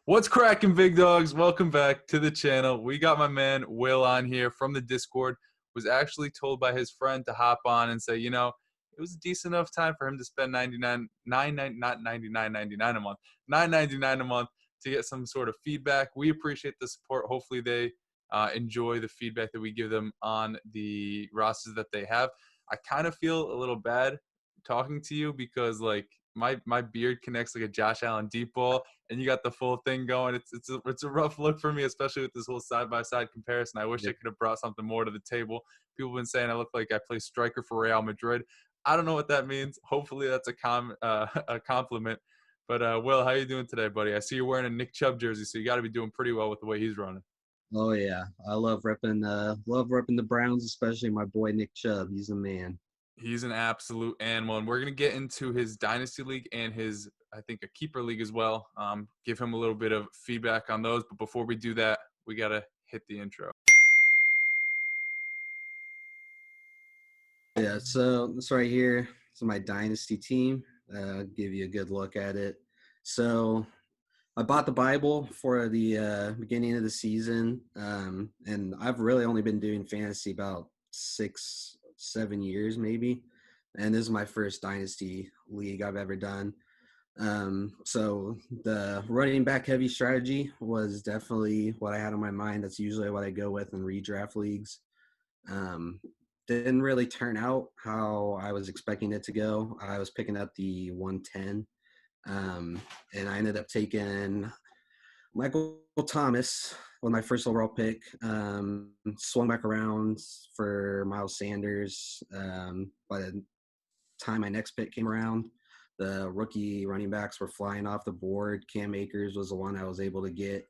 What's cracking, big dogs? Welcome back to the channel. We got my man Will on here from the Discord. Was actually told by his friend to hop on and say, it was a decent enough time for him to spend $9.99 a month, $9.99 a month to get some sort of feedback. We appreciate the support. Hopefully they enjoy the feedback that we give them on the rosters that they have. I kind of feel a little bad talking to you because my beard connects like a Josh Allen deep ball, and you got the full thing going. It's a rough look for me, especially with this whole side-by-side comparison. I wish I could have brought something more to the table. People have been saying I look like I play striker for Real Madrid. I don't know what that means. Hopefully that's a compliment. But Will, how you doing today, buddy? I see you're wearing a Nick Chubb jersey, so you got to be doing pretty well with the way he's running. Oh yeah, I love repping the Browns, especially my boy Nick Chubb. He's a man. He's an absolute animal, and we're going to get into his Dynasty League and his, I think, a Keeper League as well. Give him a little bit of feedback on those, but before we do that, we got to hit the intro. Yeah, so this right here is my Dynasty team. I'll give you a good look at it. So I bought the Bible for the beginning of the season, and I've really only been doing fantasy about 6-7 years maybe, and this is my first Dynasty league I've ever done. So the running back heavy strategy was definitely what I had on my mind. That's usually what I go with in redraft leagues. Didn't really turn out how I was expecting it to go. I was picking up the 110, and I ended up taking Michael Thomas with my first overall pick. Swung back around for Miles Sanders. By the time my next pick came around, the rookie running backs were flying off the board. Cam Akers was the one I was able to get.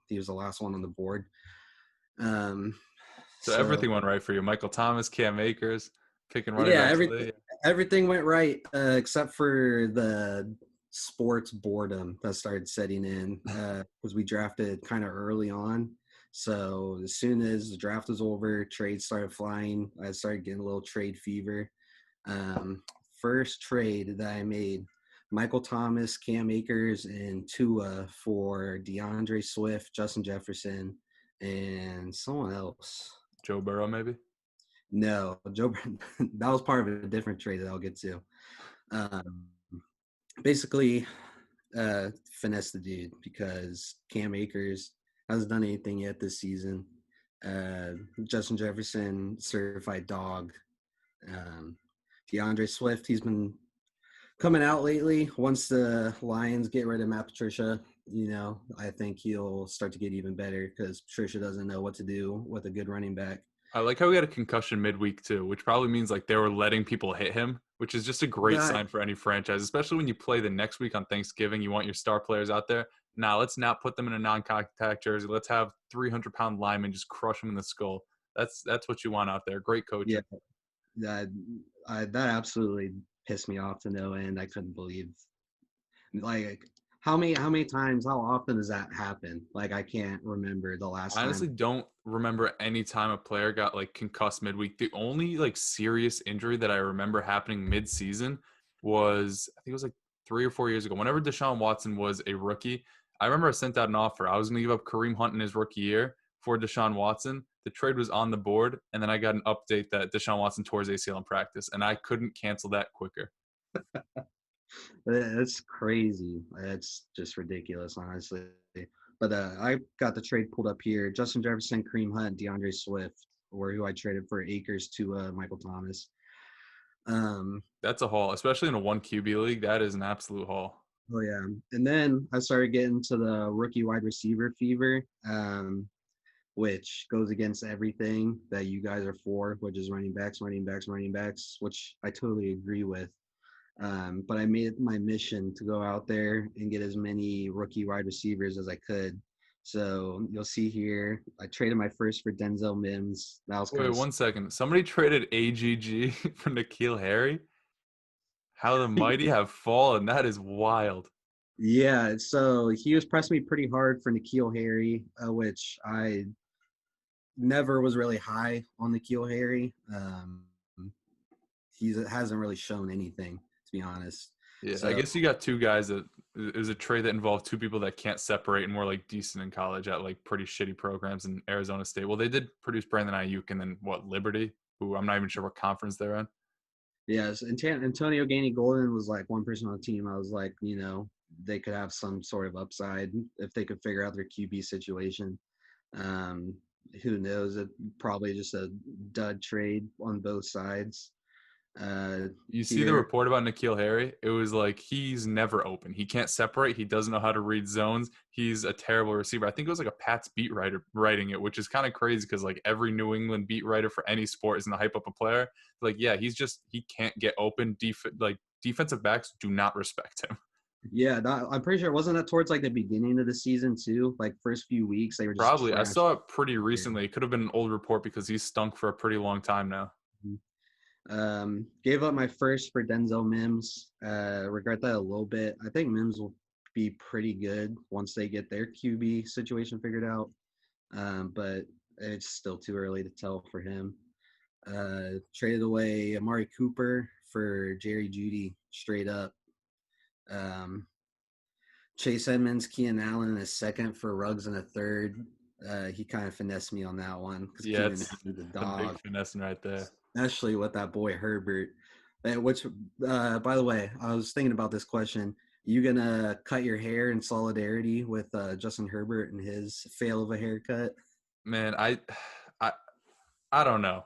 He was the last one on the board. So everything went right for you. Michael Thomas, Cam Akers, picking running backs. Everything went right except for the sports boredom that started setting in because we drafted kind of early on. So as soon as the draft was over, trades started flying. I started getting a little trade fever. First trade that I made, Michael Thomas, Cam Akers, and Tua for DeAndre Swift, Justin Jefferson, and someone else. Joe Burrow, maybe? No, Joe. That was part of a different trade that I'll get to. Basically, finesse the dude because Cam Akers hasn't done anything yet this season. Justin Jefferson, certified dog. DeAndre Swift, he's been coming out lately. Once the Lions get rid of Matt Patricia, I think he'll start to get even better because Patricia doesn't know what to do with a good running back. I like how he had a concussion midweek too, which probably means they were letting people hit him, which is just a great sign for any franchise, especially when you play the next week on Thanksgiving. You want your star players out there. Now, let's not put them in a non-contact jersey. Let's have 300-pound linemen just crush them in the skull. That's what you want out there. Great coaching. Yeah, that absolutely pissed me off to no end. I couldn't believe how many times, how often does that happen? I can't remember the last time. I honestly don't remember any time a player got concussed midweek. The only serious injury that I remember happening mid-season was, I think it was 3 or 4 years ago. Whenever Deshaun Watson was a rookie, I remember I sent out an offer. I was going to give up Kareem Hunt in his rookie year for Deshaun Watson. The trade was on the board, and then I got an update that Deshaun Watson tore his ACL in practice, and I couldn't cancel that quicker. That's crazy. That's just ridiculous, honestly. But I got the trade pulled up here. Justin Jefferson, Kareem Hunt, DeAndre Swift were who I traded for Akers to Michael Thomas. That's a haul, especially in a 1 QB league. That is an absolute haul. Oh, yeah. And then I started getting to the rookie wide receiver fever, which goes against everything that you guys are for, which is running backs, which I totally agree with. But I made it my mission to go out there and get as many rookie wide receivers as I could. So you'll see here, I traded my first for Denzel Mims. That was Wait 1 second. Somebody traded AGG for N'Keal Harry? How the mighty have fallen. That is wild. Yeah, so he was pressing me pretty hard for N'Keal Harry, which I never was really high on N'Keal Harry. He hasn't really shown anything, to be honest. Yeah, so I guess you got two guys that It was a trade that involved two people that can't separate and were like decent in college at like pretty shitty programs in Arizona State. Well, they did produce Brandon Ayuk and then what, Liberty, who I'm not even sure what conference they're in. Yes, and Antonio Ganey Golden was like one person on the team. I was like, they could have some sort of upside if they could figure out their QB situation. Um, who knows? It probably just a dud trade on both sides. You see the Here, report about N'Keal Harry? It was like he's never open. He can't separate. He doesn't know how to read zones. He's a terrible receiver. I think it was like a Pats beat writer writing it, which is kind of crazy because like every New England beat writer for any sport is going to hype up a player. Like, yeah, he can't get open. Defensive backs do not respect him. yeah, I'm pretty sure wasn't that towards like the beginning of the season too. Like first few weeks, they were just Probably. I trash. saw it pretty recently. It could have been an old report because he's stunk for a pretty long time now. Gave up my first for Denzel Mims. Regret that a little bit. I think Mims will be pretty good once they get their QB situation figured out. But it's still too early to tell for him. Traded away Amari Cooper for Jerry Jeudy straight up. Chase Edmonds, Keenan Allen in a second for Ruggs in a third. He kind of finessed me on that one because Yeah, Keenan it's Allen's a the big dog, finessing right there. especially with that boy Herbert. Which, by the way, I was thinking about this question. You gonna cut your hair in solidarity with Justin Herbert and his fail of a haircut? Man, I I don't know.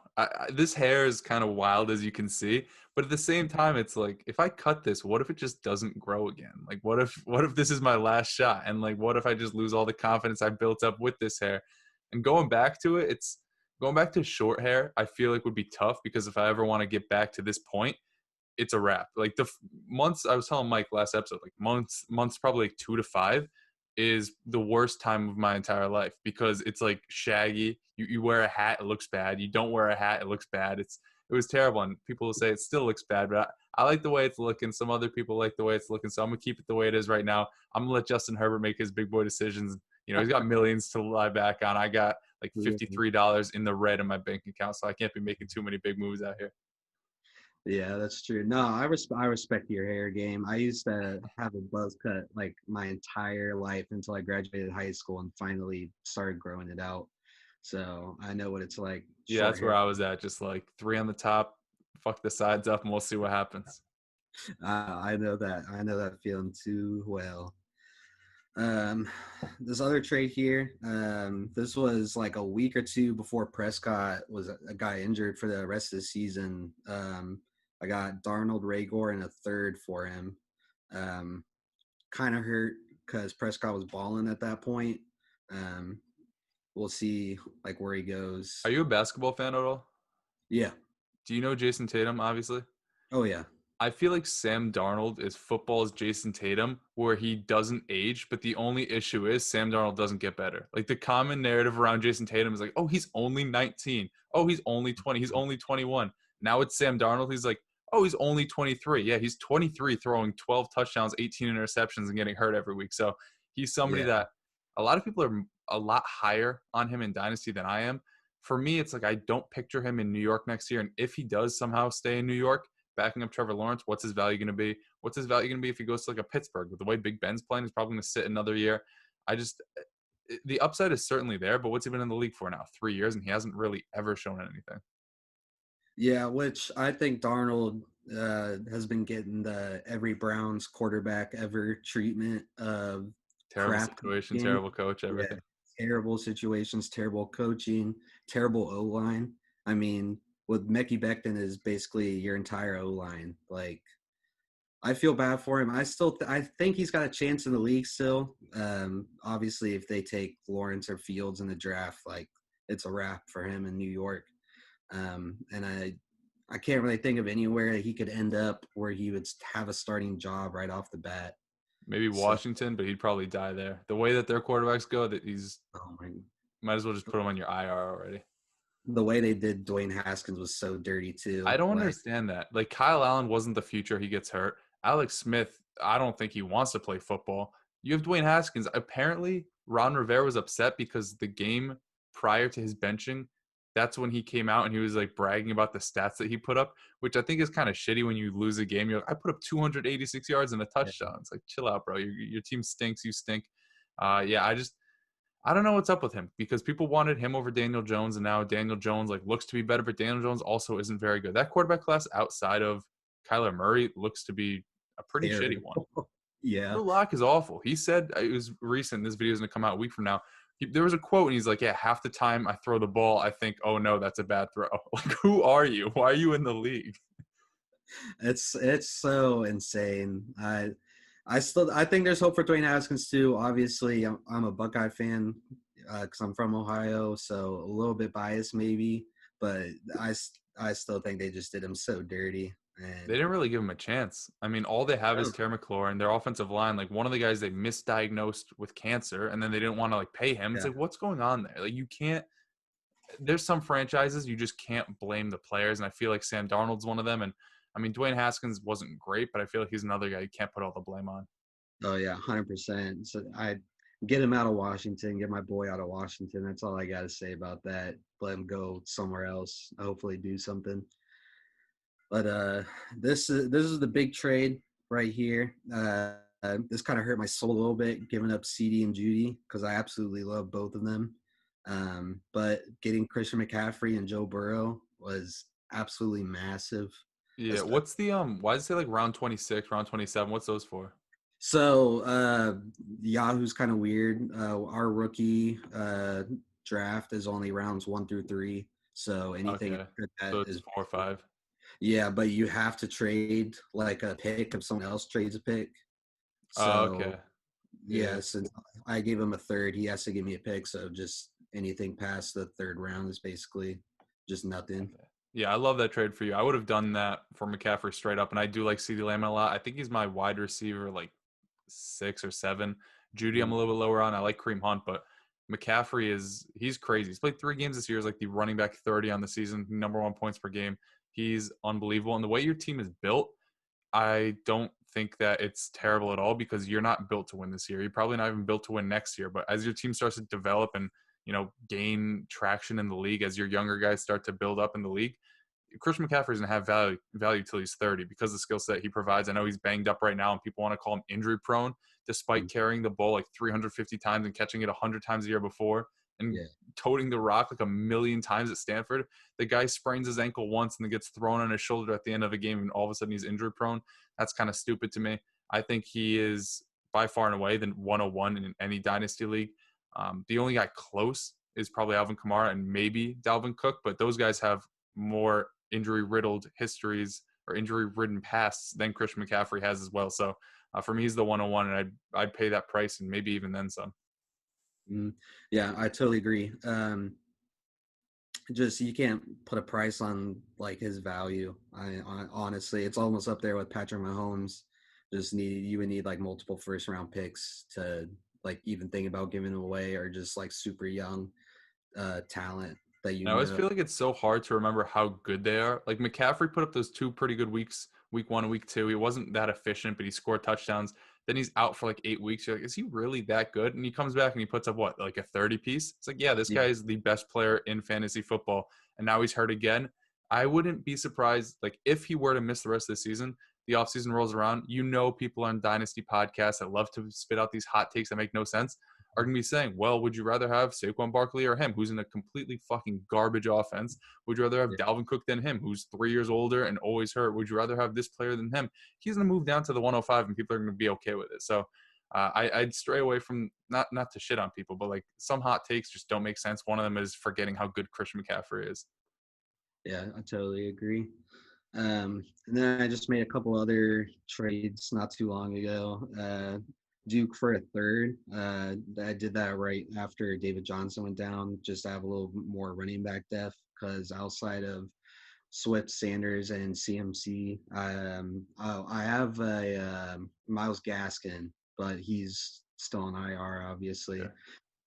This hair is kind of wild, as you can see, but at the same time, it's like if I cut this, what if it just doesn't grow again? Like, what if this is my last shot, and like, what if I just lose all the confidence I built up with this hair? And going back to it, it's going back to short hair. I feel like would be tough because if I ever want to get back to this point, it's a wrap. Like the months I was telling Mike last episode, like months probably like 2 to 5 is the worst time of my entire life because it's like shaggy. You wear a hat, it looks bad. You don't wear a hat, it looks bad. It was terrible, and people will say it still looks bad, but I like the way it's looking. Some other people like the way it's looking, so I'm gonna keep it the way it is right now. I'm gonna let Justin Herbert make his big boy decisions. He's got millions to lie back on. I got like $53 in the red in my bank account, so I can't be making too many big moves out here. Yeah, that's true. No, I respect your hair game. I used to have a buzz cut like my entire life until I graduated high school and finally started growing it out. So I know what it's like. Yeah, Short that's where hair. I was at. Just like three on the top, fuck the sides up, and we'll see what happens. I know that. I know that feeling too well. Um, this other trade here. This was like a week or two before Prescott was a guy injured for the rest of the season. I got Darnold, Raygor, and a third for him. Um, Kind of hurt because Prescott was balling at that point. Um, we'll see like where he goes. Are you a basketball fan at all? Yeah. Do you know Jason Tatum, obviously? Oh yeah. I feel like Sam Darnold is football's Jason Tatum, where he doesn't age, but the only issue is Sam Darnold doesn't get better. Like the common narrative around Jason Tatum is like, oh, he's only 19. Oh, he's only 20. He's only 21. Now it's Sam Darnold. He's like, oh, he's only 23. Yeah, he's 23 throwing 12 touchdowns, 18 interceptions, and getting hurt every week. So he's somebody Yeah. that a lot of people are a lot higher on him in Dynasty than I am. For me, it's like I don't picture him in New York next year. And if he does somehow stay in New York, backing up Trevor Lawrence, what's his value going to be? What's his value going to be if he goes to like a Pittsburgh? With the way Big Ben's playing, he's probably going to sit another year. The upside is certainly there, but what's he been in the league for now? 3 years, and he hasn't really ever shown anything. Yeah, which I think Darnold has been getting the every Browns quarterback ever treatment of Terrible crap situation, game. terrible coach, Yeah, everything. terrible situations, terrible coaching, terrible O line. I mean, with Mekhi Becton is basically your entire O line. Like, I feel bad for him. I think he's got a chance in the league still. Obviously, if they take Lawrence or Fields in the draft, like it's a wrap for him in New York. And I can't really think of anywhere that he could end up where he would have a starting job right off the bat. Maybe So, Washington, but he'd probably die there. The way that their quarterbacks go, that oh my, might as well just put him on your IR already. the way they did Dwayne Haskins was so dirty I too. don't Like, understand that. Like Kyle Allen wasn't the future. He gets hurt. Alex Smith, I don't think he wants to play football. You have Dwayne Haskins. Apparently, Ron Rivera was upset because the game prior to his benching, that's when he came out and he was like bragging about the stats that he put up, which I think is kind of shitty when you lose a game. You're like, I put up 286 yards and a Yeah. touchdown. It's like, chill out, bro. Your team stinks. You stink. Yeah, I don't know what's up with him because people wanted him over Daniel Jones, and now Daniel Jones like looks to be better, but Daniel Jones also isn't very good. That quarterback class outside of Kyler Murray looks to be a pretty shitty one. Terrible. Yeah. Drew Lock is awful. He said it was recent. This video is going to come out a week from now. There was a quote, and he's like, "Yeah, half the time I throw the ball, I think, oh no, that's a bad throw." Like, who are you? Why are you in the league? It's so insane. I think there's hope for Dwayne Haskins too. Obviously, I'm a Buckeye fan because I'm from Ohio, so a little bit biased maybe, but I still think they just did him so dirty. They And didn't really give him a chance. I mean, all they have is oh, Terry McLaurin. Their offensive line, like one of the guys they misdiagnosed with cancer, and then they didn't want to like pay him. It's yeah, like, what's going on there? Like, you can't. There's some franchises you just can't blame the players, and I feel like Sam Darnold's one of them. And I mean, Dwayne Haskins wasn't great, but I feel like he's another guy you can't put all the blame on. oh yeah, 100%. So I get him out of Washington, get my boy out of Washington. That's all I got to say about that. Let him go somewhere else. Hopefully, do something. But this is the big trade right here. This kind of hurt my soul a little bit, giving up CD and Judy because I absolutely love both of them. But getting Christian McCaffrey and Joe Burrow was absolutely massive. Yeah, what's the why does it say like round 26, round 27? What's those for? So Yahoo's kind of weird. Our rookie draft is only rounds 1 through 3. So anything Okay. after that So it's is 4 or 5. yeah, but you have to trade like a pick if someone else trades a pick. Oh, So okay. Yeah. yeah, since I gave him a third, he has to give me a pick. So just anything past the third round is basically just nothing. Okay. Yeah, I love that trade for you. I would have done that for McCaffrey straight up, and I do like CeeDee Lamb a lot. I think he's my wide receiver, like 6 or 7. Judy, I'm Mm, a little bit lower on. I like Kareem Hunt, but McCaffrey he's crazy. He's played 3 games this year. He's like the running back 30 on the season, #1 points per game. He's unbelievable, and the way your team is built, I don't think that it's terrible at all because you're not built to win this year. You're probably not even built to win next year. But as your team starts to develop and gain traction in the league, as your younger guys start to build up in the league, Christian McCaffrey doesn't have value till he's 30 because of the skill set he provides. I know he's banged up right now, and people want to call him injury prone, despite mm, carrying the ball like 350 times and catching it 100 times a year before, and yeah, toting the rock like a million times at Stanford. The guy sprains his ankle once and then gets thrown on his shoulder at the end of a game, and all of a sudden he's injury prone. That's kind of stupid to me. I think he is by far and away the 101 in any dynasty league. The only guy close is probably Alvin Kamara and maybe Dalvin Cook, but those guys have more injury-riddled histories or injury-ridden pasts than Christian McCaffrey has as well. So for me, he's the 101, and I'd pay that price and maybe even then some. mm. Yeah, I totally agree. Just you can't put a price on like his value. Honestly, it's almost up there with Patrick Mahomes. You would need like multiple first round picks to like even think about giving them away, or just like super young talent that I always feel like it's so hard to remember how good they are. Like McCaffrey put up those 2 pretty good weeks, week 1 and week 2. He wasn't that efficient, but he scored touchdowns. Then he's out for like 8 weeks. You're like, is he really that good? And he comes back and he puts up what, like a 30 piece? It's like, yeah, this Yeah, guy is the best player in fantasy football. And now he's hurt again. I wouldn't be surprised, like if he were to miss the rest of the season, the offseason rolls around. People on Dynasty podcasts that love to spit out these hot takes that make no sense are going to be saying, well, would you rather have Saquon Barkley or him, who's in a completely fucking garbage offense? Would you rather have yeah, Dalvin Cook than him, who's 3 years older and always hurt? Would you rather have this player than him? He's going to move down to the 105, and people are going to be okay with it. So I'd stray away from, not to shit on people, but like some hot takes just don't make sense. One of them is forgetting how good Christian McCaffrey is. yeah, I totally agree. And then I just made a couple other trades not too long ago. Duke for a third. I did that right after David Johnson went down, just to have a little more running back depth. Because outside of Swift, Sanders, and CMC, I have a Myles Gaskin, but he's still on IR, obviously. Yeah.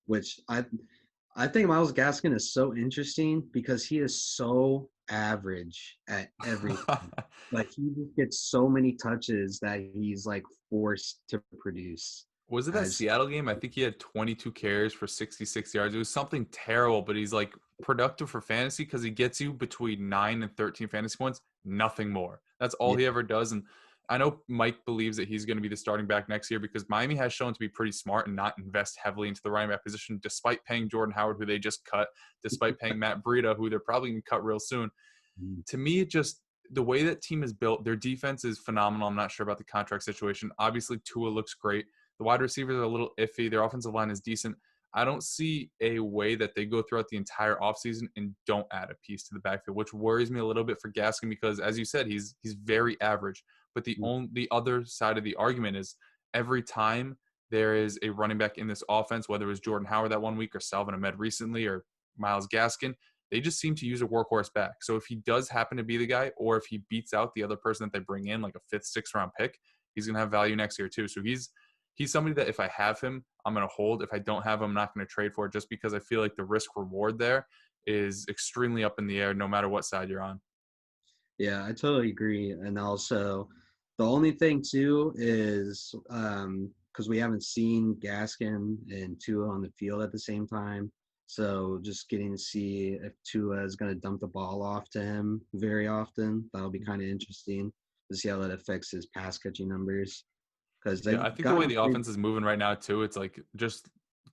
Which I think Myles Gaskin is so interesting because he is so average at everything. Like he just gets so many touches that he's like forced to produce. Was it that As Seattle game? I think he had 22 carries for 66 yards. It was something terrible, but he's like productive for fantasy because he gets you between 9 and 13 fantasy points, nothing more. That's all Yeah. he ever does. And I know Mike believes that he's going to be the starting back next year because Miami has shown to be pretty smart and not invest heavily into the running back position, despite paying Jordan Howard, who they just cut, despite paying Matt Breida, who they're probably going to cut real soon. Mm. To me, it just the way that team is built, their defense is phenomenal. I'm not sure about the contract situation. Obviously, Tua looks great. The wide receivers are a little iffy. Their offensive line is decent. I don't see a way that they go throughout the entire offseason and don't add a piece to the backfield, which worries me a little bit for Gaskin because, as you said, he's very average. But the other side of the argument is every time there is a running back in this offense, whether it was Jordan Howard that 1 week or Salvin Ahmed recently or Myles Gaskin, they just seem to use a workhorse back. So if he does happen to be the guy, or if he beats out the other person that they bring in, like a fifth, sixth round pick, he's gonna have value next year too. So he's somebody that if I have him, I'm gonna hold. If I don't have him, I'm not gonna trade for it, just because I feel like the risk reward there is extremely up in the air, no matter what side you're on. Yeah, I totally agree. And also, the only thing too is because we haven't seen Gaskin and Tua on the field at the same time. So just getting to see if Tua is going to dump the ball off to him very often, that'll be kind of interesting to see how that affects his pass catching numbers. Because Yeah, they've I think the way gotten the offense is moving right now too, it's like just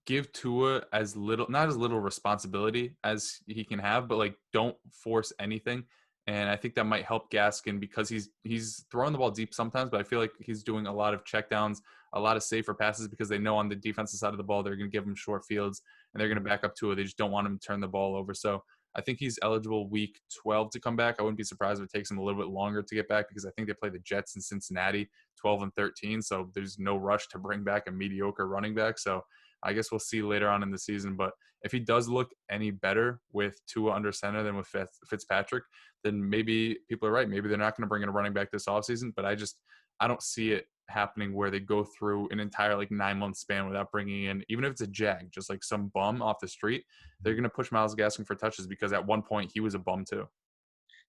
give Tua as little, not as little responsibility as he can have, but like don't force anything. And I think that might help Gaskin because he's throwing the ball deep sometimes, but I feel like he's doing a lot of checkdowns, a lot of safer passes because they know on the defensive side of the ball they're going to give him short fields and they're going to back up Tua. They just don't want him to turn the ball over. So I think he's eligible week 12 to come back. I wouldn't be surprised if it takes him a little bit longer to get back because I think they play the Jets in Cincinnati 12 and 13. So there's no rush to bring back a mediocre running back. So I guess we'll see later on in the season. But if he does look any better with Tua under center than with Fitzpatrick, then maybe people are right. Maybe they're not going to bring in a running back this offseason. But I don't see it happening where they go through an entire like 9 month span without bringing in, even if it's a jag, just like some bum off the street. They're going to push Myles Gaskin for touches because at one point he was a bum too.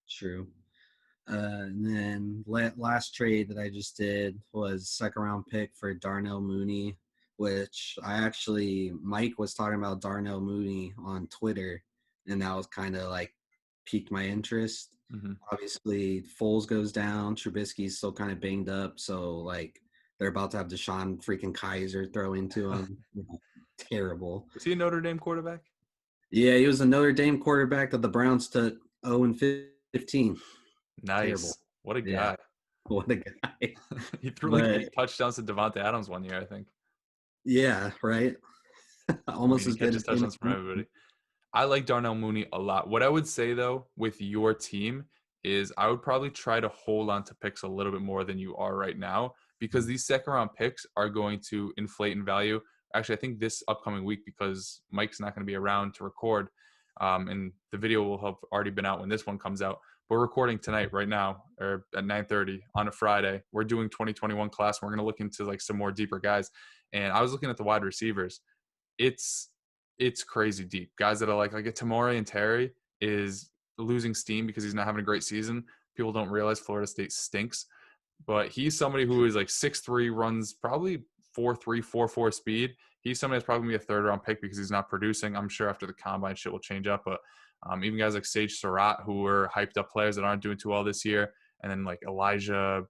true. And then last trade that I just did was second round pick for Darnell Mooney, which Mike was talking about Darnell Mooney on Twitter, and that was kind of like piqued my interest. Mm-hmm. Obviously, Foles goes down, Trubisky's still kind of banged up, so like they're about to have Deshaun freaking Kaiser throw into him. Terrible. Was he a Notre Dame quarterback? Yeah, he was a Notre Dame quarterback that the Browns took 0 and 15. Terrible. Nice. What a Yeah. guy. What a guy. He threw like But 8 touchdowns to Devontae Adams 1 year, I think. yeah, right. I mean, Almost he as good catches as him. touchdowns from everybody. I like Darnell Mooney a lot. What I would say though, with your team, is I would probably try to hold on to picks a little bit more than you are right now because these second round picks are going to inflate in value. Actually, I think this upcoming week because Mike's not going to be around to record, and the video will have already been out when this one comes out. We're recording tonight, right now, or at 9:30 on a Friday. We're doing 2021 class. We're going to look into like some more deeper guys, and I was looking at the wide receivers. It's crazy deep. Guys that are like a Tamori and Terry is losing steam because he's not having a great season. People don't realize Florida State stinks, but he's somebody who is like 6'3", runs probably 4.3, 4.4 speed. He's somebody that's probably going to be a third round pick because he's not producing. I'm sure after the combine shit will change up, but even guys like Sage Surratt, who were hyped up players that aren't doing too well this year, and then like Elijah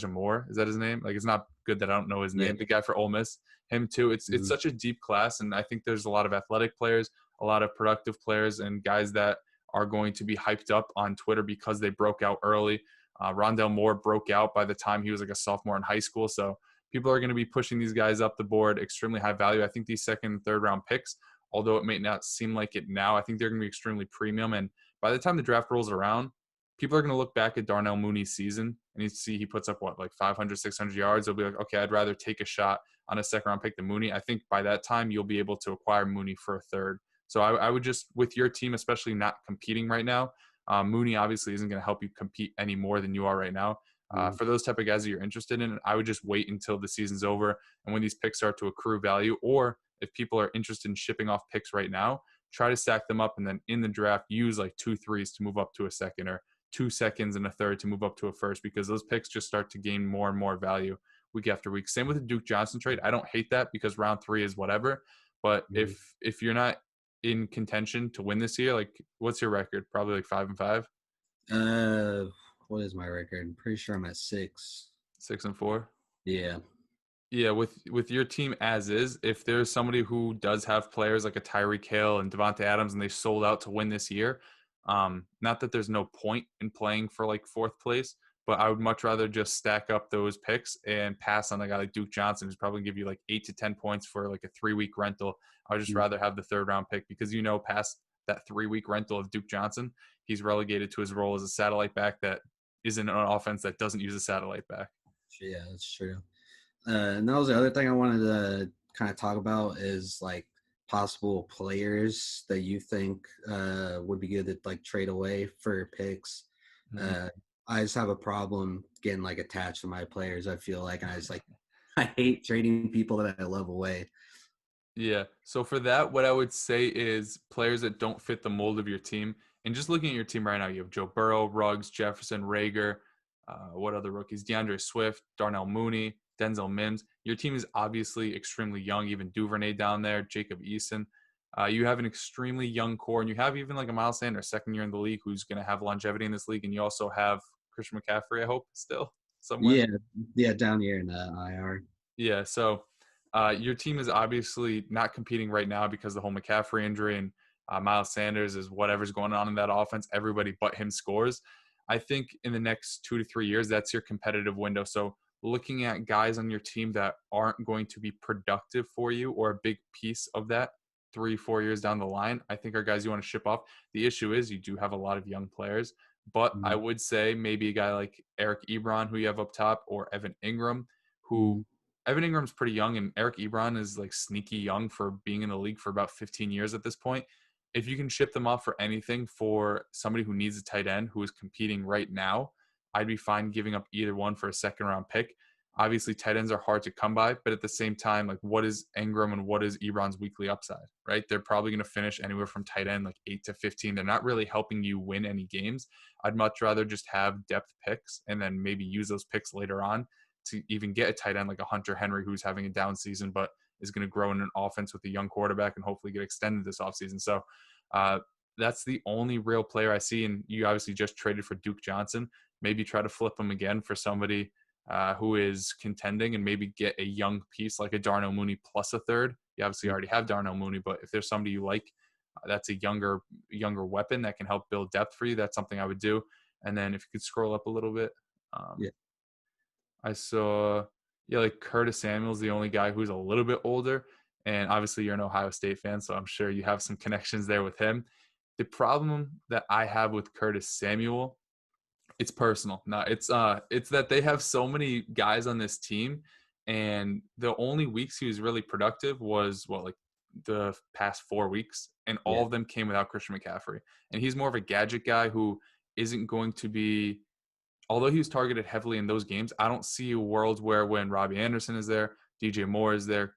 Moore, is that his name? Like, it's not good that I don't know his Yeah. name. The guy for Ole Miss, him too. It's Mhm. such a deep class, and I think there's a lot of athletic players, a lot of productive players, and guys that are going to be hyped up on Twitter because they broke out early. Rondell Moore broke out by the time he was like a sophomore in high school, so people are going to be pushing these guys up the board, extremely high value. I think these second and third round picks, although it may not seem like it now, I think they're going to be extremely premium. And by the time the draft rolls around, people are going to look back at Darnell Mooney's season and you see he puts up like 500, 600 yards. They'll be like, okay, I'd rather take a shot on a second round pick than Mooney. I think by that time you'll be able to acquire Mooney for a third. So I would just, with your team, especially not competing right now, Mooney obviously isn't going to help you compete any more than you are right now. For those type of guys that you're interested in, I would just wait until the season's over and when these picks start to accrue value, or if people are interested in shipping off picks right now, try to stack them up and then in the draft use like 2 threes to move up to a second, or 2 seconds and a third to move up to a first, because those picks just start to gain more and more value week after week. Same with the Duke Johnson trade. I don't hate that because round 3 is whatever, but if you're not in contention to win this year? Like, what's your record? Probably like 5-5, Uh, what is my record? I'm pretty sure I'm at 6. 6-4. Yeah. Yeah, with your team as is, if there's somebody who does have players like a Tyreek Hill and Devontae Adams, and they sold out to win this year, not that there's no point in playing for like fourth place, but I would much rather just stack up those picks and pass on a guy like Duke Johnson, who's probably give you like 8 to 10 points for like a 3 week rental. I would just Mm. rather have the third round pick because past that 3 week rental of Duke Johnson, he's relegated to his role as a satellite back that isn't an offense that doesn't use a satellite back. Yeah, that's true. And that was the other thing I wanted to kind of talk about is like possible players that you think would be good to like trade away for picks. Mhm. Uh, I just have a problem getting like attached to my players. I feel like, and I just like I hate trading people that I love away. Yeah. So for that, what I would say is players that don't fit the mold of your team. And just looking at your team right now, you have Joe Burrow, Ruggs, Jefferson, Rager. What other rookies? DeAndre Swift, Darnell Mooney, Denzel Mims. Your team is obviously extremely young. Even Duvernay down there, Jacob Eason. You have an extremely young core, and you have even like a Miles Sanders, second year in the league, who's going to have longevity in this league. And you also have Christian McCaffrey, I hope, still somewhere. Yeah, yeah, down here in IR. Yeah, so your team is obviously not competing right now because of the whole McCaffrey injury and Miles Sanders is whatever's going on in that offense. Everybody but him scores. I think in the next 2 to 3 years, that's your competitive window. So looking at guys on your team that aren't going to be productive for you or a big piece of that 3, 4 years down the line, I think are guys you want to ship off. The issue is you do have a lot of young players, but I Mm-hmm. would say maybe a guy like Eric Ebron, who you have up top, or Evan Ingram, Mm-hmm. who Evan Ingram's pretty young, and Eric Ebron is like sneaky young for being in the league for about 15 years at this point. If you can ship them off for anything for somebody who needs a tight end who is competing right now, I'd be fine giving up either one for a second round pick. Obviously, tight ends are hard to come by, but at the same time, like what is Ingram and what is Ebron's weekly upside, right? They're probably going to finish anywhere from tight end like 8 to 15. They're not really helping you win any games. I'd much rather just have depth picks and then maybe use those picks later on to even get a tight end like a Hunter Henry who's having a down season, but is going to grow in an offense with a young quarterback and hopefully get extended this offseason. So uh, that's the only real player I see. And you obviously just traded for Duke Johnson. Maybe try to flip him again for somebody who is contending and maybe get a young piece like a Darnell Mooney plus a third. You obviously already have Darnell Mooney, but if there's somebody you like, that's a younger weapon that can help build depth for you. That's something I would do. And then if you could scroll up a little bit, Yeah. I saw, yeah, like Curtis Samuel's the only guy who's a little bit older. And obviously, you're an Ohio State fan, so I'm sure you have some connections there with him. The problem that I have with Curtis Samuel, it's personal. No, it's that they have so many guys on this team, and the only weeks he was really productive was like the past 4 weeks, and all Yeah. of them came without Christian McCaffrey. And he's more of a gadget guy who isn't going to be, although he was targeted heavily in those games, I don't see a world where when Robbie Anderson is there, DJ Moore is there,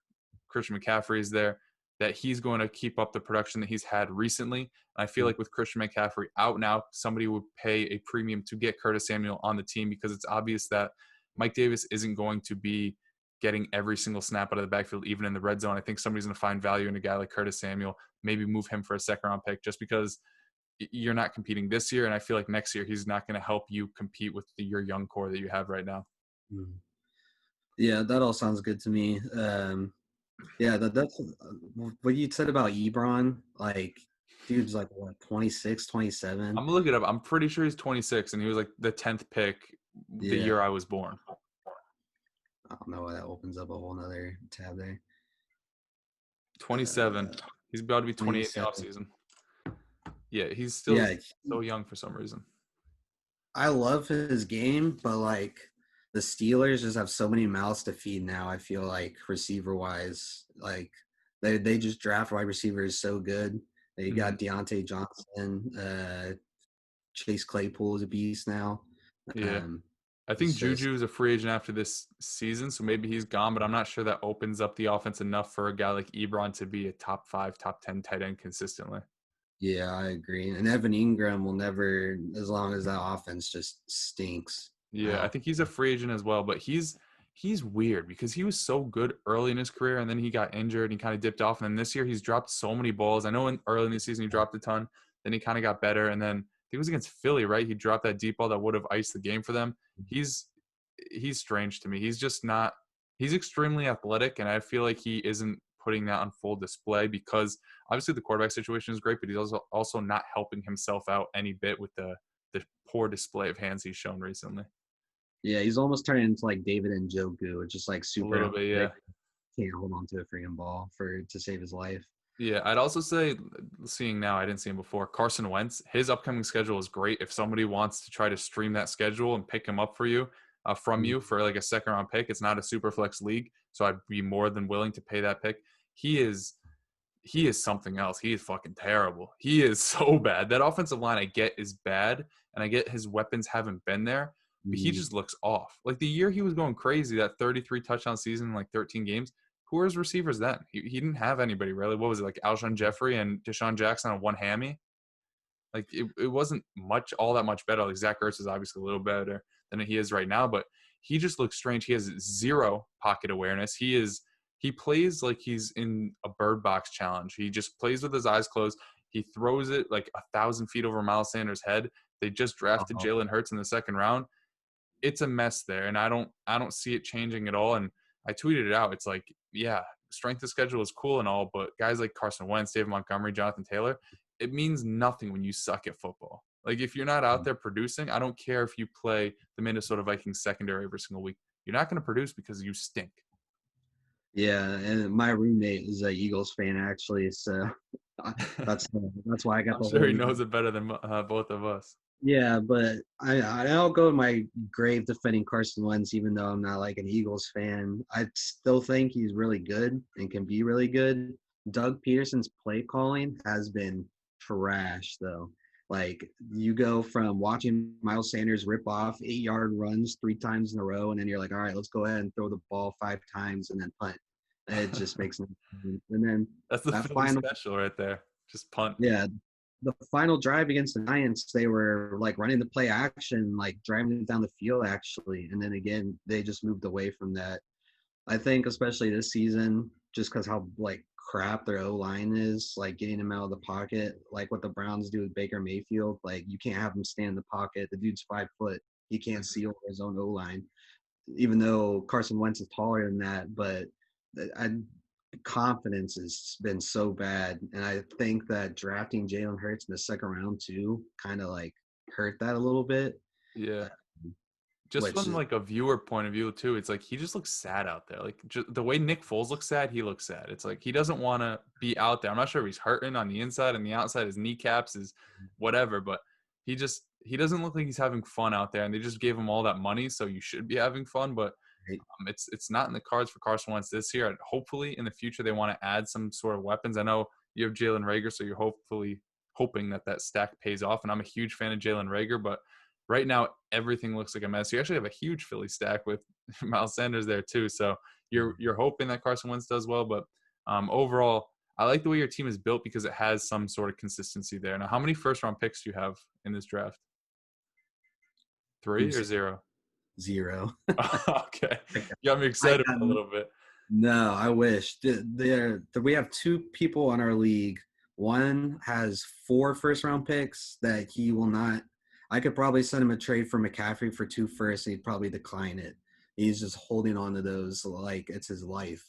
Christian McCaffrey is there, that he's going to keep up the production that he's had recently. I feel like with Christian McCaffrey out now, somebody would pay a premium to get Curtis Samuel on the team because it's obvious that Mike Davis isn't going to be getting every single snap out of the backfield, even in the red zone. I think somebody's going to find value in a guy like Curtis Samuel, maybe move him for a second round pick just because you're not competing this year. And I feel like next year he's not going to help you compete with your young core that you have right now. Mm-hmm. Yeah, that all sounds good to me. Yeah, that's what you said about Ebron. Like, dude's like what, 26, 27? I'm going to look it up. I'm pretty sure he's 26 and he was like the 10th pick the Yeah, year I was born. I don't know why that opens up a whole nother tab there. 27. He's about to be 28 in the 27. offseason. Yeah, he's still Yeah, so young for some reason. I love his game, but like the Steelers just have so many mouths to feed now. I feel like receiver wise, like they just draft wide receivers so good. They Mm-hmm. got Deontay Johnson, Chase Claypool is a beast now. Yeah. Um, I think it's just Juju is a free agent after this season, so maybe he's gone, but I'm not sure that opens up the offense enough for a guy like Ebron to be a top 5, top 10 tight end consistently. yeah, I agree. And Evan Ingram will never, as long as that offense just stinks Yeah, I out. think he's a free agent as well, but he's he's weird because he was so good early in his career and then he got injured and he kind of dipped off. And then this year he's dropped so many balls. I know early in the season he dropped a ton. Then he kind of got better. And then I think it was against Philly, right? He dropped that deep ball that would have iced the game for them. He's strange to me. He's just not – he's extremely athletic, and I feel like he isn't putting that on full display because obviously the quarterback situation is great, but he's also not helping himself out any bit with the poor display of hands he's shown recently. Yeah, he's almost turning into like David and Njoku, just like A super little bit, yeah. can't hold on to a freaking ball to save his life. Yeah, I'd also say, seeing now, I didn't see him before, Carson Wentz, his upcoming schedule is great. If somebody wants to try to stream that schedule and pick him up for you, from you for like a second-round pick, it's not a super flex league, so I'd be more than willing to pay that pick. He is something else. He is fucking terrible. He is so bad. That offensive line I get is bad, and I get his weapons haven't been there, but he just looks off. Like the year he was going crazy, that 33 touchdown season in like 13 games, who were his receivers then? He didn't have anybody really. What was it, like Alshon Jeffrey and Deshaun Jackson on one hammy? Like it wasn't all that much better. Like Zach Ertz is obviously a little better than he is right now, but he just looks strange. He has zero pocket awareness. He plays like he's in a bird box challenge. He just plays with his eyes closed. He throws it like 1,000 feet over Miles Sanders' head. They just drafted Jalen Hurts in the second round. It's a mess there, and I don't see it changing at all. And I tweeted it out. It's like, yeah, strength of schedule is cool and all, but guys like Carson Wentz, David Montgomery, Jonathan Taylor, it means nothing when you suck at football. Like if you're not out there producing, I don't care if you play the Minnesota Vikings secondary every single week. You're not going to produce because you stink. Yeah, and my roommate is an Eagles fan actually, so that's why I got I'm the sure whole. he knows it better than both of us. Yeah, but I'll go in my grave defending Carson Wentz, even though I'm not like an Eagles fan. I still think he's really good and can be really good. Doug Peterson's play calling has been trash, though. Like you go from watching Miles Sanders rip off 8-yard runs 3 times in a row, and then you're like, all right, let's go ahead and throw the ball 5 times and then punt. It just makes no sense. And then That's the that Philly final, special right there. Just punt. yeah, the final drive against the Giants, they were like running the play action, like driving it down the field actually. And then again, they just moved away from that. I think especially this season, just because how like crap their O line is, like getting him out of the pocket, like what the Browns do with Baker Mayfield. Like you can't have him stand in the pocket. The dude's 5 foot. He can't see over his own O line, even though Carson Wentz is taller than that. But confidence has been so bad, and I think that drafting Jalen Hurts in the second round too kind of like hurt that a little bit. Yeah. Just Which from is like a viewer point of view too, it's like he just looks sad out there. Like the way Nick Foles looks sad, he looks sad. It's like he doesn't want to be out there. I'm not sure if he's hurting on the inside and the outside, his kneecaps, is whatever, but he doesn't look like he's having fun out there. And they just gave him all that money, so you should be having fun. But it's not in the cards for Carson Wentz this year. And hopefully in the future they want to add some sort of weapons. I know you have Jalen Reagor, so you're hoping that stack pays off. And I'm a huge fan of Jalen Reagor, but right now everything looks like a mess. You actually have a huge Philly stack with Miles Sanders there too. So you're hoping that Carson Wentz does well, but overall, I like the way your team is built because it has some sort of consistency there. Now, how many first-round picks do you have in this draft? 3 or 0? 0. Okay. You got me excited a little bit. No, I wish. We have 2 people on our league. One has 4 first-round picks that he will not. I could probably send him a trade for McCaffrey for 2 firsts. He'd probably decline it. He's just holding on to those like it's his life.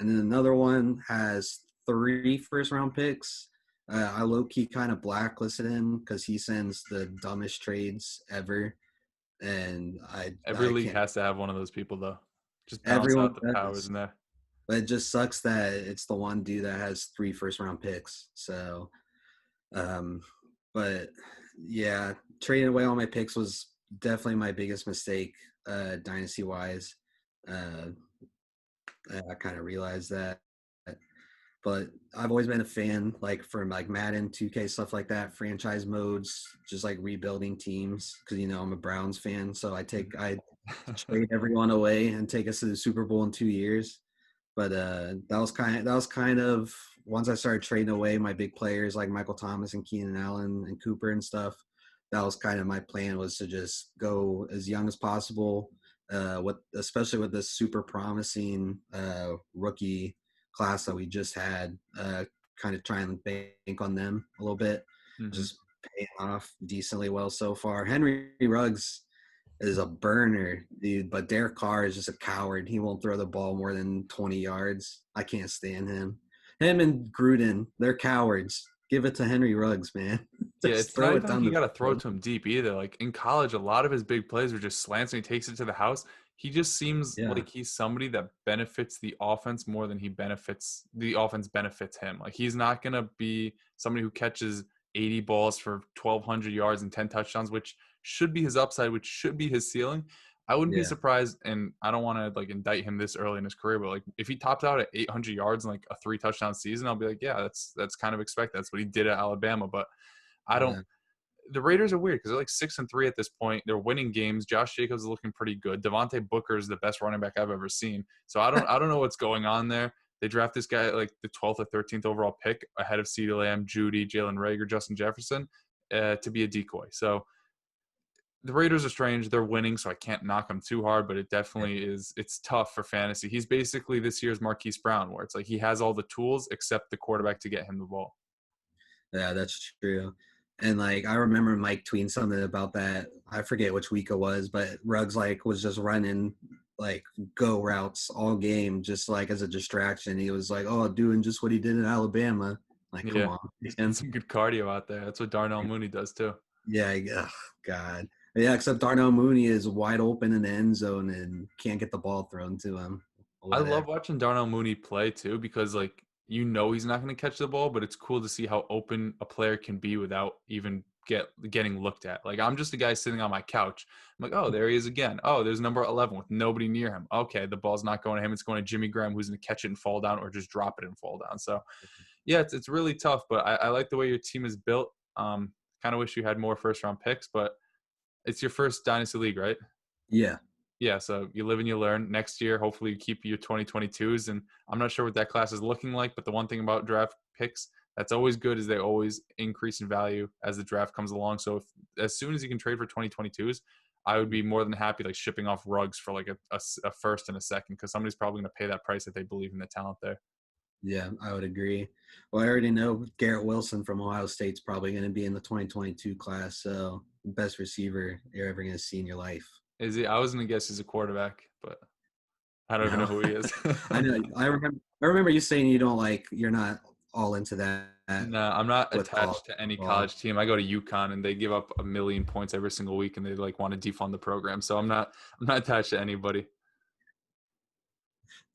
And then another one has 3 first-round picks. I low-key kind of blacklisted him because he sends the dumbest trades ever. And Every league has to have one of those people, though. Just balance out the powers in there. But it just sucks that it's the one dude that has 3 first-round picks. So, but yeah, trading away all my picks was definitely my biggest mistake, dynasty-wise. I kind of realized that. But I've always been a fan, like from like Madden, 2K, stuff like that, franchise modes, just like rebuilding teams. Because I'm a Browns fan, so I trade everyone away and take us to the Super Bowl in 2 years. But that was kind of once I started trading away my big players like Michael Thomas and Keenan Allen and Cooper and stuff. That was kind of my plan, was to just go as young as possible, especially with this super promising rookie class that we just had, kind of try and bank on them a little bit, Hmm. just paying off decently well so far. Henry Ruggs is a burner, dude, but Derek Carr is just a coward. He won't throw the ball more than 20 yards. I can't stand him. Him and Gruden, they're cowards. Give it to Henry Ruggs, man. Yeah, Just it's not throw it even like down you the got to throw it field. to him deep either. Like in college, a lot of his big plays were just slants and he takes it to the house. He just seems Yeah. like he's somebody that benefits the offense more than the offense benefits him. Like he's not going to be somebody who catches 80 balls for 1,200 yards and 10 touchdowns, which should be his upside, which should be his ceiling. I wouldn't be Yeah. surprised, and I don't want to like indict him this early in his career, but like if he tops out at 800 yards and like a 3 touchdown season, I'll be like, yeah, that's kind of expected. That's what he did at Alabama, but I don't. Yeah. The Raiders are weird because they're like 6-3 at this point. They're winning games. Josh Jacobs is looking pretty good. Devontae Booker is the best running back I've ever seen. So I don't know what's going on there. They draft this guy at like the 12th or 13th overall pick ahead of CeeDee Lamb, Judy, Jalen Reagor, Justin Jefferson to be a decoy. So the Raiders are strange. They're winning, so I can't knock them too hard, but it definitely is. It's tough for fantasy. He's basically this year's Marquise Brown, where it's like he has all the tools except the quarterback to get him the ball. Yeah, that's true. And like I remember Mike tweeting something about that. I forget which week it was, but Ruggs like was just running like go routes all game, just like as a distraction. He was like, "Oh, doing just what he did in Alabama." Like, come Yeah, on, he's getting man. some good cardio out there. That's what Darnell Mooney does too. Yeah, ugh, God. Yeah, except Darnell Mooney is wide open in the end zone and can't get the ball thrown to him. I Whatever. love watching Darnell Mooney play too because like he's not going to catch the ball, but it's cool to see how open a player can be without even getting looked at. Like I'm just a guy sitting on my couch. I'm like, oh, there he is again. Oh, there's number 11 with nobody near him. Okay, the ball's not going to him. It's going to Jimmy Graham, who's going to catch it and fall down, or just drop it and fall down. So yeah, it's really tough. But I like the way your team is built. Kind of wish you had more first round picks, but it's your first dynasty league, right? Yeah. Yeah, so you live and you learn. Next year, hopefully, you keep your 2022s. And I'm not sure what that class is looking like, but the one thing about draft picks that's always good is they always increase in value as the draft comes along. So if as soon as you can trade for 2022s, I would be more than happy like shipping off Rugs for like a first and a second because somebody's probably going to pay that price if they believe in the talent there. Yeah, I would agree. Well, I already know Garrett Wilson from Ohio State's probably going to be in the 2022 class. So, best receiver you're ever going to see in your life. Is he? I was going to guess he's a quarterback, but I don't even know No, who he is. I know. I remember you saying you don't like. You're not all into that No, I'm not with college attached to any football. college team. I go to UConn and they give up a million points every single week and they like want to defund the program. So I'm not attached to anybody.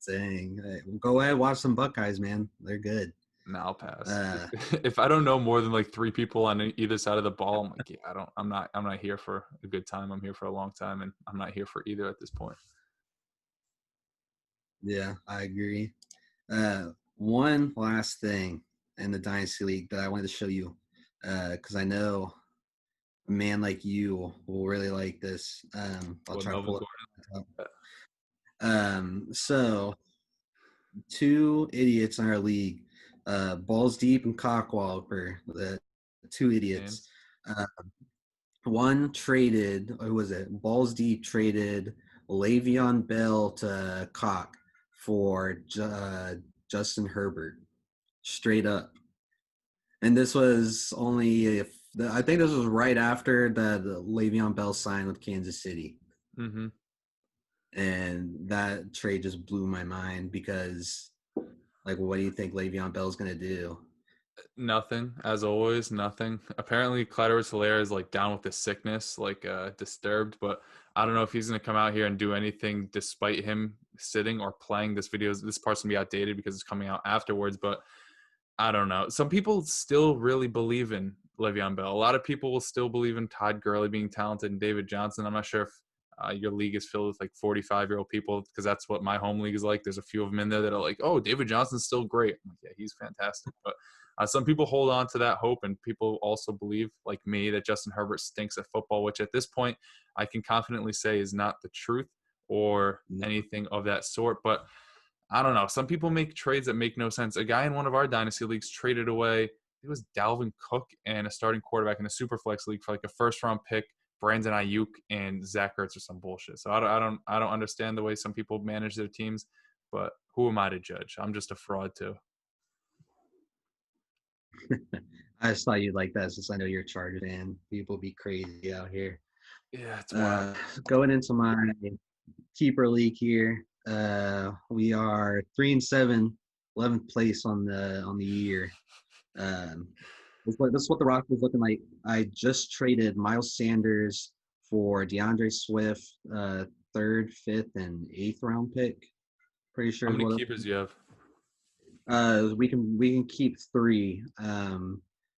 Dang. Hey, go ahead, watch some Buckeyes, man. They're good. No, I'll pass. Uh, If I don't know more than like three people on either side of the ball, I'm like, yeah, I'm not here for a good time. I'm here for a long time and I'm not here for either at this point. yeah, I agree. One last thing in the Dynasty League that I wanted to show you, because I know a man like you will really like this. I'll What try to Melvin pull it up. Gordon? So two idiots in our league, Balls Deep and Cockwalker, the two idiots. Names. Uh, One traded, who was it? Balls Deep traded Le'Veon Bell to Cock for Justin Herbert, straight up. And this was only if I think this was right after the Le'Veon Bell signed with Kansas City. Mm-hmm. And that trade just blew my mind because, like, what do you think Le'Veon Bell's gonna do? Nothing, as always, nothing. Apparently, Clyde Hilaire is like down with the sickness, like disturbed, but I don't know if he's going to come out here and do anything despite him sitting or playing. This part's going to be outdated because it's coming out afterwards, but I don't know. Some people still really believe in Le'Veon Bell. A lot of people will still believe in Todd Gurley being talented and David Johnson. I'm not sure if your league is filled with like 45-year-old people because that's what my home league is like. There's a few of them in there that are like, oh, David Johnson's still great. I'm like, yeah, he's fantastic. But some people hold on to that hope, and people also believe, like me, that Justin Herbert stinks at football, which at this point I can confidently say is not the truth or anything of that sort. But I don't know. Some people make trades that make no sense. A guy in one of our dynasty leagues traded away, it was Dalvin Cook and a starting quarterback in a super flex league for like a first round pick Brandon Ayuk and Zach Ertz or some bullshit. So I don't understand the way some people manage their teams, but who am I to judge? I'm just a fraud too. I just thought you'd like that since I know you're a Charger fan. People be crazy out here. Yeah, it's wild. Going into my keeper league here, we are 3-7, 11th place on the year. This is what the roster is looking like. I just traded Miles Sanders for DeAndre Swift, third, fifth, and eighth round pick. Pretty sure How is many what. keepers do you have? We can keep three.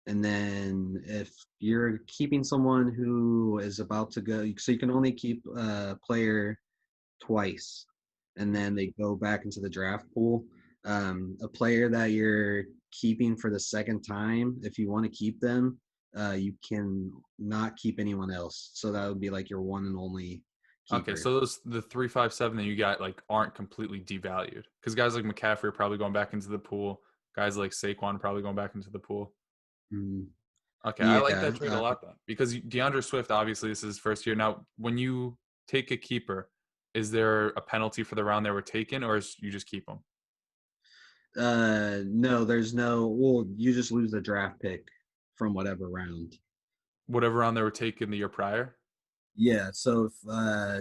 And then if you're keeping someone who is about to go, so you can only keep a player twice, and then they go back into the draft pool. A player that you're keeping for the second time, if you want to keep them, you can not keep anyone else. So that would be like your one and only keeper. Okay, so the 3, 5, 7 that you got like aren't completely devalued because guys like McCaffrey are probably going back into the pool. Guys like Saquon are probably going back into the pool. Mm, Okay, I like yeah. that trade a lot then because DeAndre Swift obviously this is his first year. Now, when you take a keeper, is there a penalty for the round they were taken, or is you just keep them? No, there's no. Well, you just lose the draft pick from whatever round. Whatever round they were taken the year prior. Yeah. So if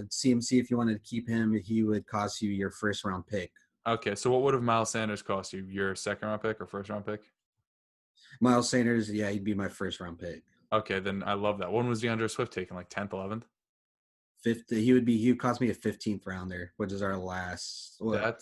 CMC, if you wanted to keep him, he would cost you your first round pick. Okay, so what would have Miles Sanders cost you? Your second round pick or first round pick? Miles Sanders, yeah, he'd be my first round pick. Okay, then I love that. When was DeAndre Swift taken? Like 10th, 11th? Fifth, he would cost me a 15th rounder, which is our last. What?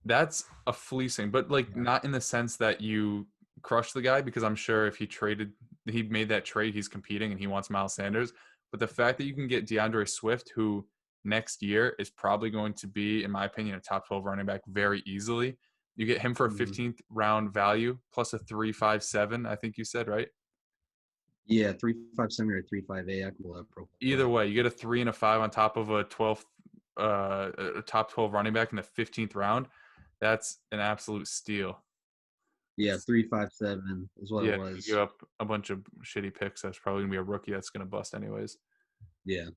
That's a fleecing, but like Yeah. not in the sense that you crush the guy because I'm sure if he made that trade, he's competing and he wants Miles Sanders. But the fact that you can get DeAndre Swift, who next year is probably going to be, in my opinion, a top 12 running back very easily. You get him for a 15th round value plus a 3, 5, 7. I think you said, right? Yeah, 357 or 358. I can pull up real Either quick. way, you get a 3 and a 5 on top of a 12th, a top 12 running back in the 15th round. That's an absolute steal. Yeah, 357 is what it Yeah, if you give was. up a bunch of shitty picks, that's probably gonna be a rookie that's gonna bust anyways. Yeah.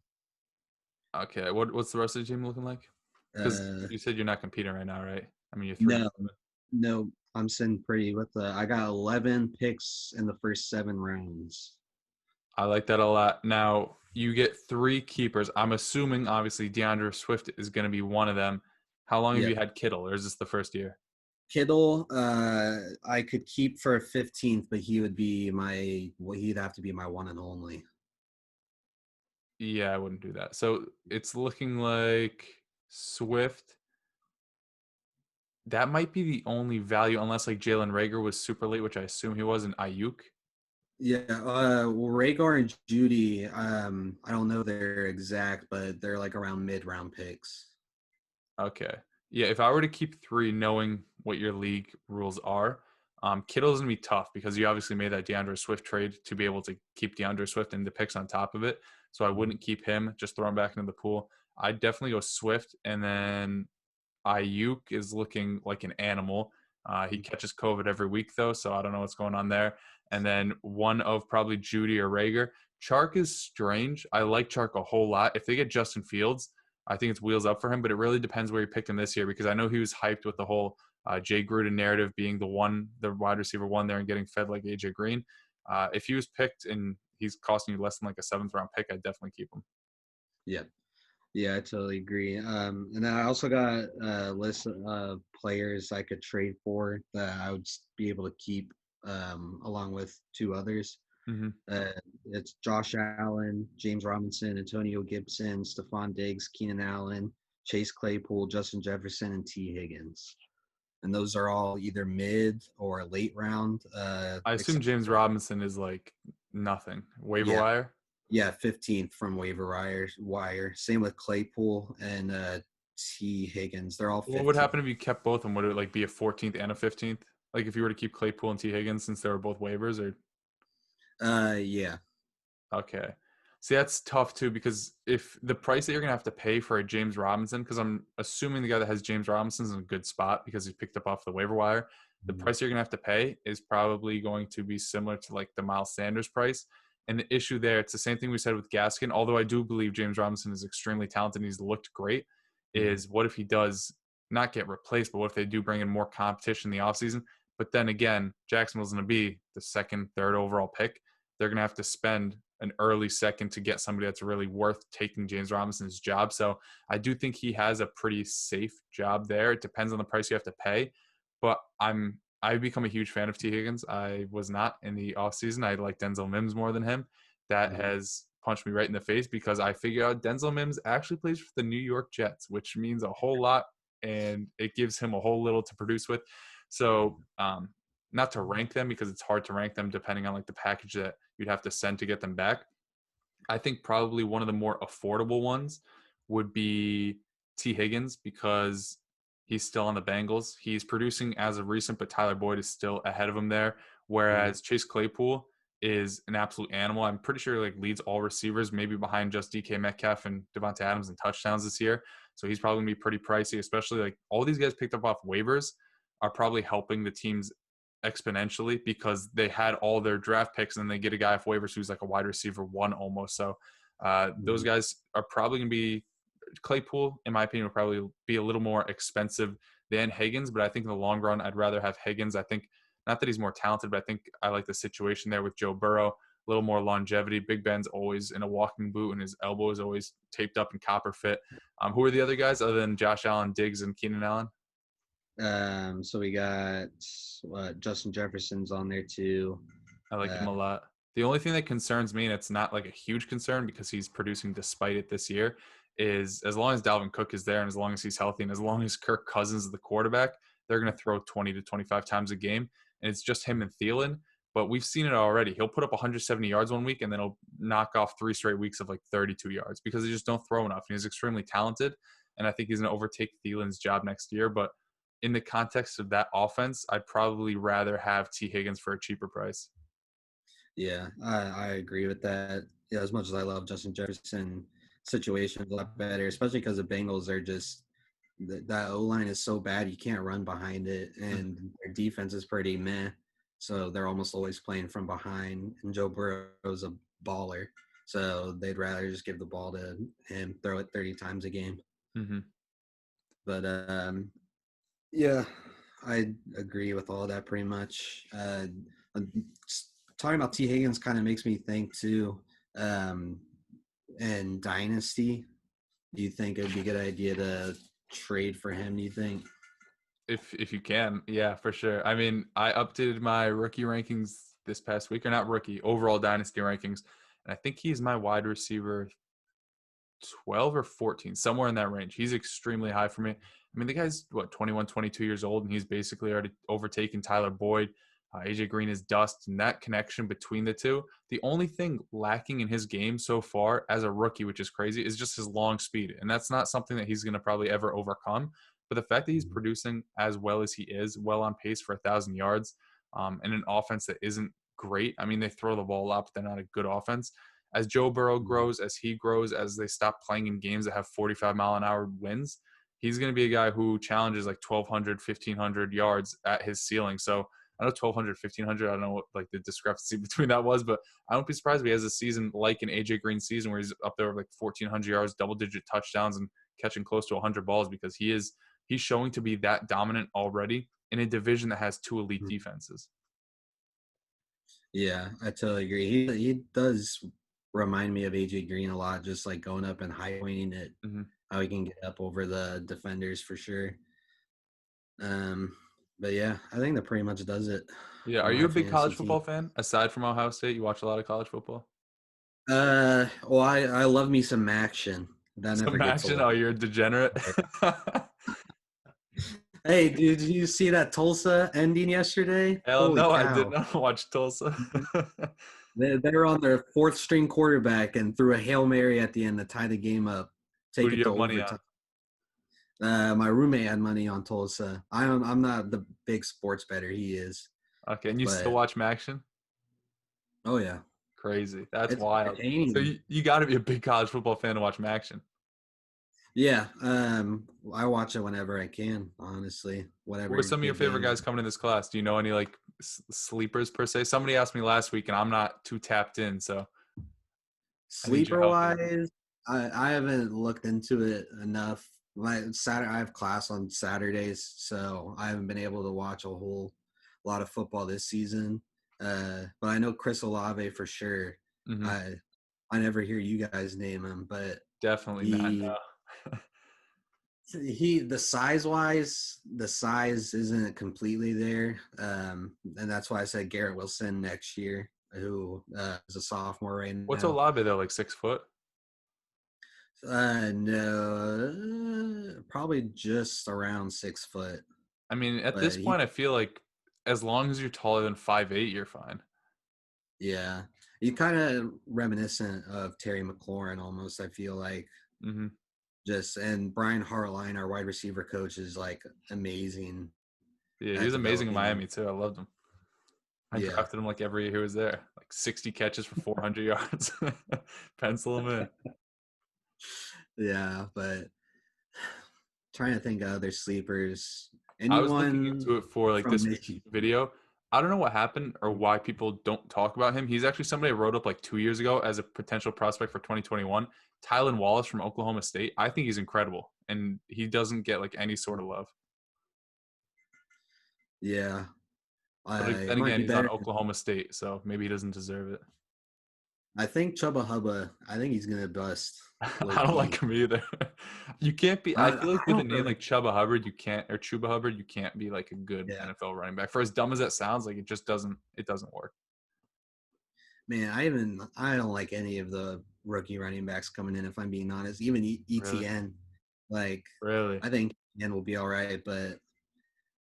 Okay, what's the rest of the team looking like? Because Uh, you said you're not competing right now, right? I mean, you're 3 and no, 7. no, I'm sitting pretty with the. I got 11 picks in the first 7 rounds. I like that a lot. Now you get 3 keepers. I'm assuming obviously DeAndre Swift is gonna be one of them. How long have Yep. you had Kittle, or is this the first year? Kittle, I could keep for a 15th, but he'd have to be my one and only. Yeah, I wouldn't do that. So it's looking like Swift. That might be the only value, unless like Jalen Rager was super late, which I assume he was, in Ayuk. Yeah, well, Rhaegar and Judy, I don't know their exact, but they're like around mid-round picks. Okay. Yeah, if I were to keep 3, knowing what your league rules are, Kittle's gonna be tough because you obviously made that DeAndre Swift trade to be able to keep DeAndre Swift and the picks on top of it. So I wouldn't keep him, just throw him back into the pool. I'd definitely go Swift, and then Ayuk is looking like an animal. He catches COVID every week though, so I don't know what's going on there. And then one of probably Judy or Rager. Chark is strange. I like Chark a whole lot. If they get Justin Fields, I think it's wheels up for him, but it really depends where you picked him this year because I know he was hyped with the whole Jay Gruden narrative being the wide receiver one there and getting fed like AJ Green. If he was picked and he's costing you less than like a 7th round pick, I'd definitely keep him. Yeah, yeah, I totally agree. And then I also got a list of players I could trade for that I would be able to keep, along with 2 others. Mm-hmm. Uh, it's Josh Allen, James Robinson, Antonio Gibson, Stephon Diggs, Keenan Allen, Chase Claypool, Justin Jefferson, and T. Higgins. And those are all either mid or late round. I assume Except James Robinson is like nothing. Waiver yeah, wire? yeah, 15th from waiver wire. Same with Claypool and T. Higgins. They're all What would 15th. happen if you kept both of them? Would it like be a 14th and a 15th? Like if you were to keep Claypool and T. Higgins since they were both waivers, or Yeah, okay. See, that's tough too because if the price that you're gonna have to pay for a James Robinson, because I'm assuming the guy that has James Robinson is in a good spot because he's picked up off the waiver wire. The price you're gonna have to pay is probably going to be similar to like the Miles Sanders price. And the issue there, it's the same thing we said with Gaskin, although I do believe James Robinson is extremely talented and he's looked great, Mhm. is what if he does not get replaced, but what if they do bring in more competition in the offseason? But then again, Jacksonville's going to be the second, third overall pick. They're going to have to spend an early second to get somebody that's really worth taking James Robinson's job. So I do think he has a pretty safe job there. It depends on the price you have to pay. But I've become a huge fan of T. Higgins. I was not in the offseason. I like Denzel Mims more than him. That Mhm. has punched me right in the face because I figured out Denzel Mims actually plays for the New York Jets, which means a whole lot, and it gives him a whole little to produce with. So not to rank them because it's hard to rank them depending on like the package that you'd have to send to get them back. I think probably one of the more affordable ones would be T. Higgins because he's still on the Bengals. He's producing as of recent, but Tyler Boyd is still ahead of him there. Mhm. Whereas Chase Claypool is an absolute animal. I'm pretty sure like leads all receivers, maybe behind just DK Metcalf and Devonta Adams in touchdowns this year. So he's probably gonna be pretty pricey, especially like all these guys picked up off waivers are probably helping the teams exponentially because they had all their draft picks and then they get a guy off waivers who's like a wide receiver one almost. So those Mhm. guys are probably going to be Claypool, in my opinion, will probably be a little more expensive than Higgins, but I think in the long run, I'd rather have Higgins. I think not that he's more talented, but I think I like the situation there with Joe Burrow, a little more longevity. Big Ben's always in a walking boot and his elbow is always taped up and copper fit. Who are the other guys other than Josh Allen, Diggs, and Keenan Allen? So we got Justin Jefferson's on there too. I like Uh, him a lot. The only thing that concerns me, and it's not like a huge concern because he's producing despite it this year, is as long as Dalvin Cook is there and as long as he's healthy and as long as Kirk Cousins is the quarterback, they're going to throw 20 to 25 times a game. And it's just him and Thielen. But we've seen it already. He'll put up 170 yards one week and then he'll knock off 3 straight weeks of like 32 yards because they just don't throw enough. And he's extremely talented. And I think he's going to overtake Thielen's job next year. But in the context of that offense, I'd probably rather have T. Higgins for a cheaper price. yeah, I agree with that. Yeah, as much as I love Justin Jefferson, situation's a lot better, especially because the Bengals are just that O line is so bad you can't run behind it, and their defense is pretty meh. So they're almost always playing from behind. And Joe Burrow's a baller, so they'd rather just give the ball to him, throw it 30 times a game. Mm-hmm. But yeah, I agree with all that pretty much. Talking about T. Higgins kind of makes me think too. Um, and Dynasty, do you think it'd be a good idea to trade for him? Do you think? If you can, yeah, for sure. I mean, I updated my rookie rankings this past week, or not rookie, overall dynasty rankings, and I think he's my wide receiver 12 or 14, somewhere in that range. He's extremely high for me. I mean, the guy's what 21, 22 years old, and he's basically already overtaken Tyler Boyd. AJ Green is dust, and that connection between the two. The only thing lacking in his game so far as a rookie, which is crazy, is just his long speed, and that's not something that he's going to probably ever overcome. But the fact that he's producing as well as he is, well on pace for 1,000 yards, in an offense that isn't great. I mean, they throw the ball up, but they're not a good offense. As Joe Burrow grows, as he grows, as they stop playing in games that have 45-mile-an-hour winds, he's going to be a guy who challenges like 1,200, 1,500 yards at his ceiling. So I know 1,200, 1,500. I don't know what like the discrepancy between that was, but I don't be surprised if he has a season like an AJ Green season where he's up there with like 1,400 yards, double-digit touchdowns, and catching close to 100 balls because he's showing to be that dominant already in a division that has two elite defenses. Yeah, I totally agree. He does remind me of AJ Green a lot, just like going up and high pointing it, Mm-hmm. how he can get up over the defenders for sure. Um, but yeah, I think that pretty much does it Yeah. for Are you my a big fantasy college team. football fan? Aside from Ohio State, you watch a lot of college football? Well, I love me some action. That never Some gets action? old. Oh, you're a degenerate. Hey, did you see that Tulsa ending yesterday? Hell Holy no, I did cow. not watch Tulsa. They were on their fourth string quarterback and threw a Hail Mary at the end to tie the game up, Who take do it you to have money on? overtime. My roommate had money on Tulsa. I'm not the big sports bettor he is, Okay, and you still but watch Maction? oh yeah, Crazy. That's it's wild. So entertaining. you got to be a big college football fan to watch Maction. Yeah, I watch it whenever I can. Honestly, Who whatever are some of your good favorite games. guys coming in this class? Do you know any like sleepers per se? Somebody asked me last week, and I'm not too tapped in. So I need your Sleeper help here. wise, I haven't looked into it enough. I have class on Saturdays, so I haven't been able to watch a whole lot of football this season. But I know Chris Olave for sure. Hmm. I I never hear you guys name him, but Definitely not. he No. the the size isn't completely there, and that's why I said Garrett Wilson next year, who is a sophomore right What's now. Olave though? Like 6 foot? No, probably just around 6 foot, I mean, at but this point, I feel like as long as you're taller than 5'8", you're fine. yeah, he kind of reminiscent of Terry McLaurin almost. I feel like Hmm. just and Brian Hartline, our wide receiver coach, is like amazing Yeah, he at was amazing in developing them. Miami too. I loved him. I Yeah, drafted him like every year he was there. Like 60 catches for 400 yards. Pencil him in. yeah, but trying to think of other sleepers. I was looking Anyone into it for like from this Michigan? video. I don't know what happened or why people don't talk about him. He's actually somebody I wrote up like 2 years ago as a potential prospect for 2021. Tylan Wallace from Oklahoma State. I think he's incredible, and he doesn't get like any sort of love. Yeah, But I then might again, be he's on better. Oklahoma State, so maybe he doesn't deserve it. I think Chuba Hubba. I think he's gonna bust low I don't like key. him either. You can't be. I feel like I with a don't name really. like Chuba Hubbard, you can't, or Chuba Hubbard, you can't be like a good Yeah, NFL running back. For as dumb as that sounds, like it just doesn't. It doesn't work. man. I don't like any of the rookie running backs coming in. If I'm being honest, even Really, ETN. Like, really. I think ETN will be all right, but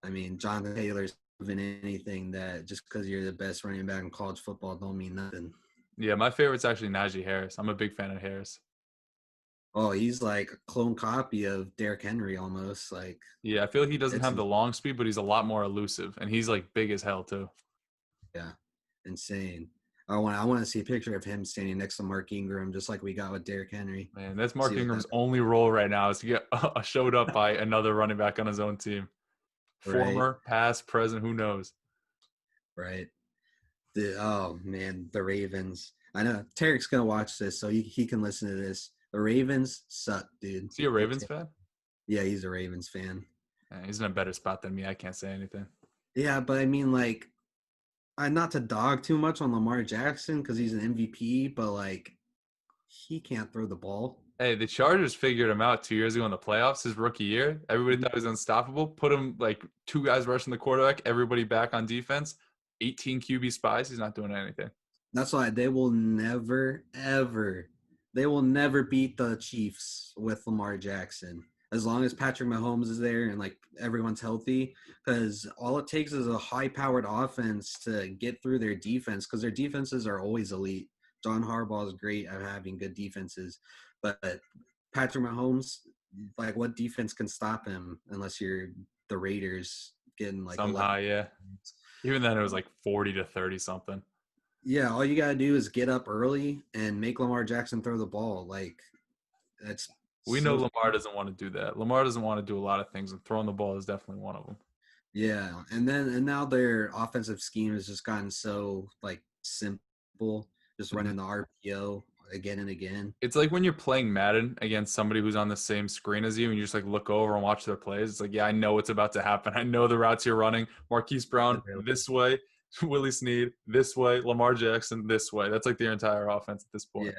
I mean, Jonathan Taylor's proven anything that just because you're the best running back in college football don't mean nothing. Yeah, my favorite's actually Najee Harris. I'm a big fan of Harris. Oh, he's like a clone copy of Derrick Henry almost. Like Yeah, I feel like he doesn't it's have the long speed, but he's a lot more elusive, and he's like big as hell too. yeah, insane. I want to see a picture of him standing next to Mark Ingram, just like we got with Derrick Henry. Man, that's See Mark what that Ingram's only role right now is to get showed up by another running back on his own team. right, Former, past, present, who knows? right. Oh man, the Ravens. I know Tarek's gonna watch this, so he can listen to this. The Ravens suck, dude. Is he a Ravens fan? Yeah, he's a Ravens fan. He's in a better spot than me. I can't say anything. Yeah, but I mean, like, I not to dog too much on Lamar Jackson because he's an MVP, but like, he can't throw the ball. Hey, the Chargers figured him out 2 years ago in the playoffs, his rookie year. Everybody thought he was unstoppable. Put him like two guys rushing the quarterback, everybody back on defense. 18 QB spies. He's not doing anything. That's why they will never, ever, they will never beat the Chiefs with Lamar Jackson as long as Patrick Mahomes is there and like everyone's healthy. Because all it takes is a high-powered offense to get through their defense. Because their defenses are always elite. John Harbaugh is great at having good defenses, but Patrick Mahomes, like, what defense can stop him unless you're the Raiders getting like 11 Somehow, yeah. points. Even then, it was like 40 to 30 something. Yeah, all you gotta do is get up early and make Lamar Jackson throw the ball. Like that's We know so Lamar doesn't want to do that. Lamar doesn't want to do a lot of things, and throwing the ball is definitely one of them. yeah. And now their offensive scheme has just gotten so like simple, just Mhm. running the RPO again and again. It's like when you're playing Madden against somebody who's on the same screen as you, and you just like look over and watch their plays. It's like, yeah, I know what's about to happen. I know the routes you're running. Marquise Brown Literally. this way, Willie Snead this way, Lamar Jackson this way. That's like their entire offense at this point.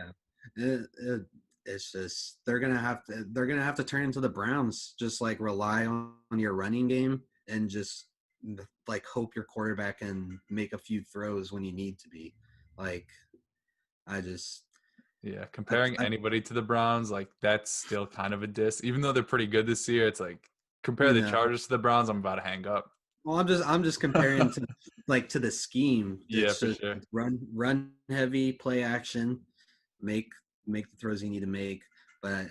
Yeah. It's just they're gonna have to turn into the Browns, just like rely on your running game and just like hope your quarterback can make a few throws when you need to be. Like I just Yeah, I, comparing I anybody to the Browns, like that's still kind of a diss. Even though they're pretty good this year, it's like compare you the know Chargers to the Browns. I'm about to hang up. well I'm just comparing to like to the scheme. Yeah, It's for just sure. run heavy, play action, make make the throws you need to make. But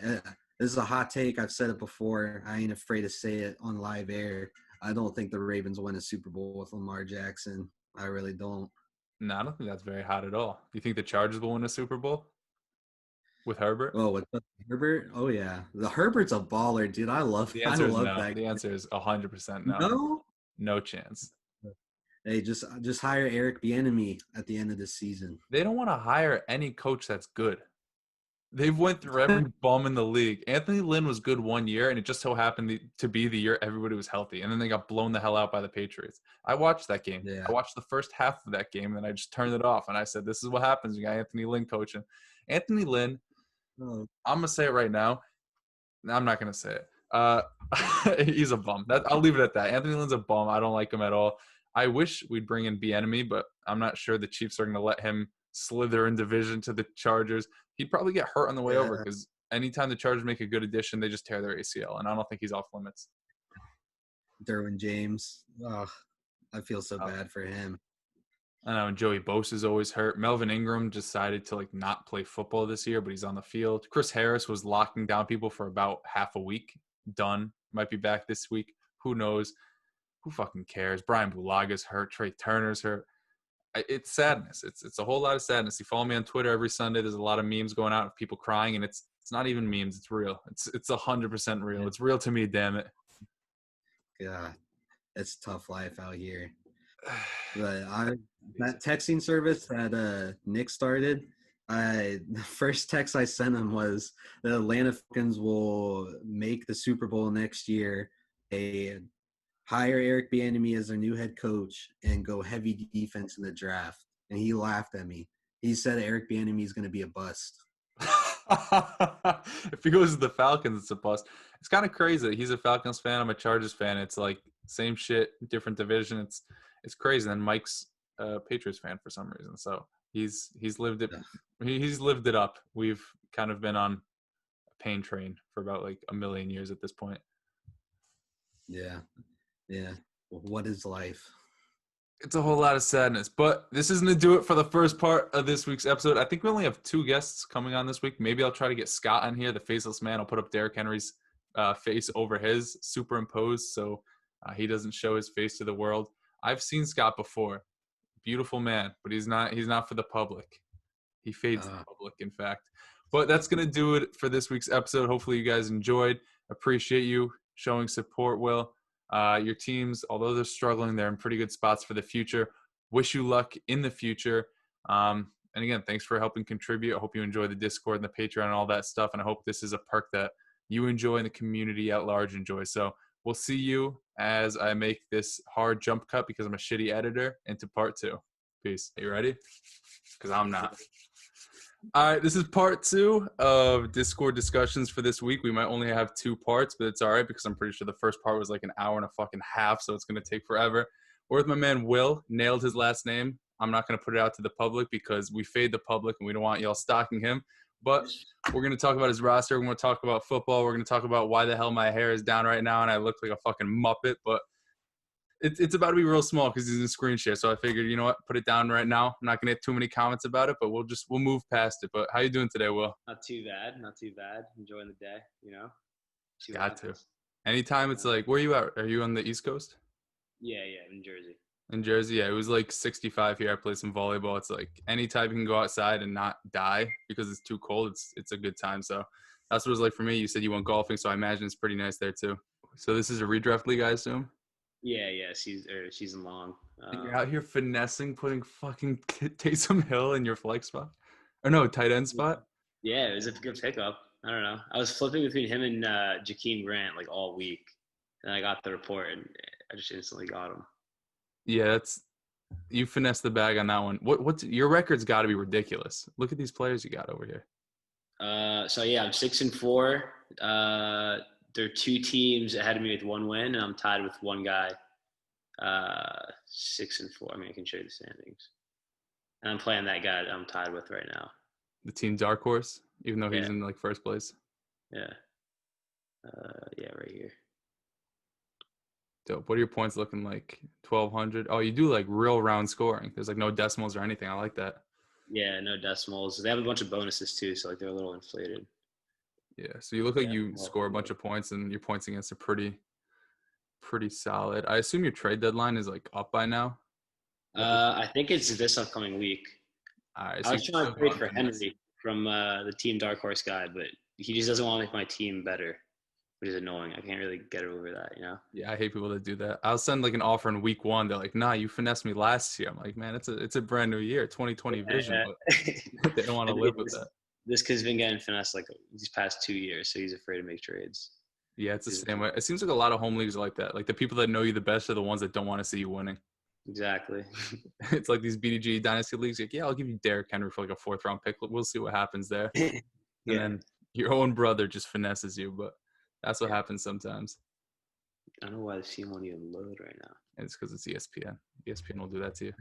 this is a hot take. I've said it before. I ain't afraid to say it on live air. I don't think the Ravens win a Super Bowl with Lamar Jackson. I really don't. No, I don't think that's very hot at all. You think the Chargers will win a Super Bowl with Herbert? Oh, with Herbert? Oh yeah, the Herbert's a baller, dude. I love The I answer is love no. that. The answer is 100% no. No, No chance. hey, just hire Eric Bieniemy at the end of this season. They don't want to hire any coach that's good. They've went through every bum in the league. Anthony Lynn was good one year, and it just so happened to be the year everybody was healthy. And then they got blown the hell out by the Patriots. I watched that game. Yeah. I watched the first half of that game, and then I just turned it off. And I said, this is what happens. You got Anthony Lynn coaching. Anthony Lynn, Oh, I'm going to say it right now. I'm not going to say it. He's a bum. I'll leave it at that. Anthony Lynn's a bum. I don't like him at all. I wish we'd bring in Bieniemy, but I'm not sure the Chiefs are going to let him slither in division to the Chargers. He'd probably get hurt on the way over yeah. because anytime the Chargers make a good addition, they just tear their ACL, and I don't think he's off limits. Derwin James. Oh, I feel so bad for him. I know, and Joey Bosa's always hurt. Melvin Ingram decided to not play football this year, but he's on the field. Chris Harris was locking down people for about half a week. Done. Might be back this week. Who knows? Who fucking cares? Brian Bulaga's hurt. Trey Turner's hurt. It's sadness. It's a whole lot of sadness. You follow me on Twitter every Sunday. There's a lot of memes going out of people crying, and it's not even memes. It's real. It's 100% real. It's real to me. Damn it. God, it's tough life out here. But that texting service that Nick started, the first text I sent him was the Atlanta Falcons will make the Super Bowl next year. They hire Eric Bieniemy as their new head coach and go heavy defense in the draft. And he laughed at me. He said Eric Bieniemy is going to be a bust. If he goes to the Falcons, it's a bust. It's kind of crazy. He's a Falcons fan. I'm a Chargers fan. It's like same shit, different division. It's crazy. And Mike's a Patriots fan for some reason. So he's lived it. He's lived it up. We've kind of been on a pain train for about like a million years at this point. Yeah. Yeah. Well, what is life? It's a whole lot of sadness, but this isn't to do it for the first part of this week's episode. I think we only have 2 guests coming on this week. Maybe I'll try to get Scott on here, the faceless man. I'll put up Derrick Henry's face over his superimposed so he doesn't show his face to the world. I've seen Scott before. Beautiful man, but he's not for the public. He fades the public, in fact. But that's going to do it for this week's episode. Hopefully you guys enjoyed. Appreciate you showing support, Will. Your teams, although they're struggling, they're in pretty good spots for the future. Wish you luck in the future. And again, thanks for helping contribute. I hope you enjoy the Discord and the Patreon and all that stuff. And I hope this is a perk that you enjoy and the community at large enjoys. So we'll see you as I make this hard jump cut because I'm a shitty editor into part 2. Peace. Are you ready? Because I'm not. All right, this is part 2 of Discord discussions for this week. We might only have 2 parts, but it's all right because I'm pretty sure the first part was like an hour and a fucking half, so it's going to take forever. We're with my man Will. Nailed his last name. I'm not going to put it out to the public because we fade the public and we don't want y'all stalking him. But we're going to talk about his roster. We're going to talk about football. We're going to talk about why the hell my hair is down right now and I look like a fucking Muppet, but it's about to be real small because he's in screen share. So I figured, you know what, put it down right now. I'm not gonna get too many comments about it, but we'll move past it. But how you doing today, Will? Not too bad. Enjoying the day, you know. Got to. Anytime it's like, where are you at? Are you on the East Coast? Yeah, in Jersey. In Jersey, yeah. It was like 65 here. I played some volleyball. It's like anytime you can go outside and not die because it's too cold, it's a good time. So that's what it was like for me. You said you went golfing, so I imagine it's pretty nice there too. So this is a redraft league, I assume? Yeah, season long. And you're out here finessing, putting fucking Taysom Hill in your flex spot? Or no, tight end spot? Yeah, it was a good pickup. I don't know. I was flipping between him and Jakeem Grant like all week. And I got the report and I just instantly got him. Yeah, you finessed the bag on that one. What's your record's got to be ridiculous. Look at these players you got over here. So yeah, I'm 6-4. There are 2 teams ahead of me with 1 win, and I'm tied with 1 guy. 6-4. I mean, I can show you the standings. And I'm playing that guy that I'm tied with right now. The team dark horse, even though he's in like first place. Yeah. Yeah, right here. Dope. What are your points looking like? 1,200. Oh, you do like real round scoring. There's like no decimals or anything. I like that. Yeah, no decimals. They have a bunch of bonuses too, so like they're a little inflated. Yeah, so you look like you score a bunch of points, and your points against are pretty solid. I assume your trade deadline is like up by now. I think it's this upcoming week. All right, I was trying to trade for Henry from the team Dark Horse guy, but he just doesn't want to make my team better, which is annoying. I can't really get over that, you know? Yeah, I hate people that do that. I'll send like an offer in week 1. They're like, nah, you finessed me last year. I'm like, man, it's a brand new year, 2020 vision, but they don't want to live with that. this kid's been getting finessed like these past 2 years, so he's afraid to make trades. Yeah, it's the same way. It seems like a lot of home leagues are like that. Like the people that know you the best are the ones that don't want to see you winning. Exactly. It's like these BDG Dynasty leagues. Like, yeah, I'll give you Derrick Henry for like a 4th-round pick. We'll see what happens there. And then your own brother just finesses you, but that's what happens sometimes. I don't know why the team won't even load right now. And it's because it's ESPN. ESPN will do that to you.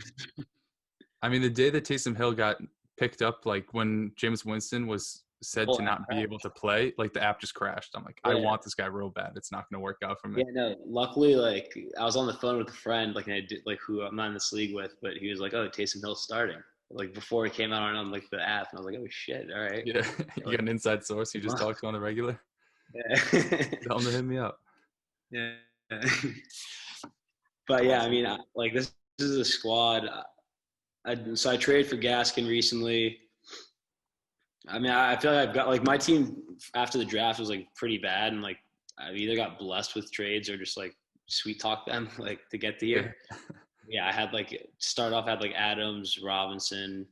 I mean, the day that Taysom Hill got picked up, like when Jameis Winston was said to not be able to play, like the app just crashed. I'm like, I want this guy real bad. It's not going to work out for me. Yeah, no. Luckily, like I was on the phone with a friend, like and I did, like who I'm not in this league with, but he was like, "Oh, Taysom Hill's starting." Like before it came out on like the app, and I was like, "Oh shit, all right." Yeah, you got an inside source. You just talk to on the regular. Yeah. Tell him to hit me up. Yeah. But yeah, I mean, like this is a squad. So I traded for Gaskin recently. I mean, I feel like I've got like my team after the draft was like pretty bad, and like I've either got blessed with trades or just like sweet talk them like to get the year. Yeah, I had like start off had like Adams, Robinson,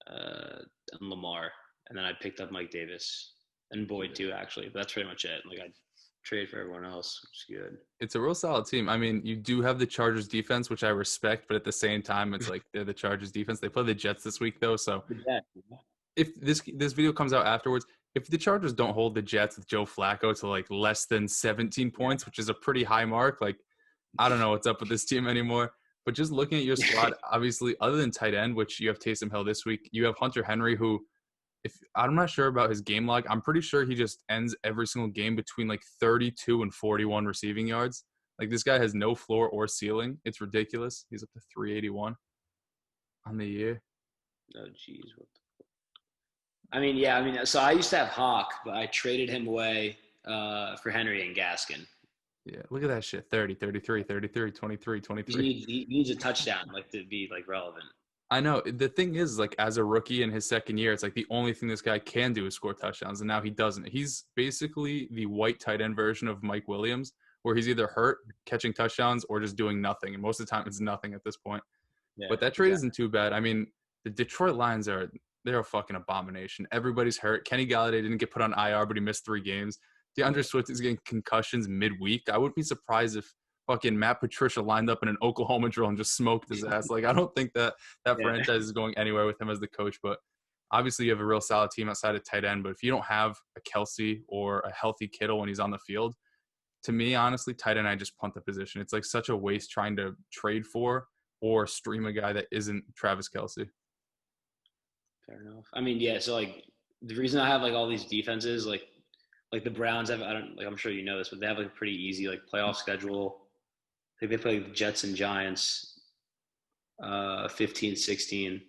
and Lamar, and then I picked up Mike Davis and Boyd too actually. But that's pretty much it. Like I trade for everyone else, which is good. It's a real solid team. I mean, you do have the Chargers defense, which I respect, but at the same time, it's like they're the Chargers defense. They play the Jets this week though, so if this video comes out afterwards, if the Chargers don't hold the Jets with Joe Flacco to like less than 17 points, which is a pretty high mark, like I don't know what's up with this team anymore. But just looking at your squad, obviously, other than tight end, which you have Taysom Hill this week, you have Hunter Henry, who if I'm not sure about his game log, I'm pretty sure he just ends every single game between like 32 and 41 receiving yards. Like this guy has no floor or ceiling. It's ridiculous. He's up to 381 on the year. Oh, geez. I mean, yeah. I mean, so I used to have Hawk, but I traded him away for Henry and Gaskin. Yeah, look at that shit. 30, 33, 33, 23, 23. He needs a touchdown like to be like relevant. I know. The thing is, like, as a rookie in his second year, it's like the only thing this guy can do is score touchdowns, and now he doesn't. He's basically the white tight end version of Mike Williams, where he's either hurt, catching touchdowns, or just doing nothing. And most of the time, it's nothing at this point. Yeah, but that trade isn't too bad. I mean, the Detroit Lions they're a fucking abomination. Everybody's hurt. Kenny Galladay didn't get put on IR, but he missed 3 games. DeAndre Swift is getting concussions midweek. I wouldn't be surprised if fucking Matt Patricia lined up in an Oklahoma drill and just smoked his ass. Like, I don't think that franchise is going anywhere with him as the coach. But obviously, you have a real solid team outside of tight end. But if you don't have a Kelsey or a healthy Kittle when he's on the field, to me, honestly, tight end, I just punt the position. It's like such a waste trying to trade for or stream a guy that isn't Travis Kelsey. Fair enough. I mean, yeah. So like the reason I have like all these defenses, like the Browns have, I'm sure you know this, but they have like a pretty easy like playoff schedule. I think they play the Jets and Giants, 15, 16.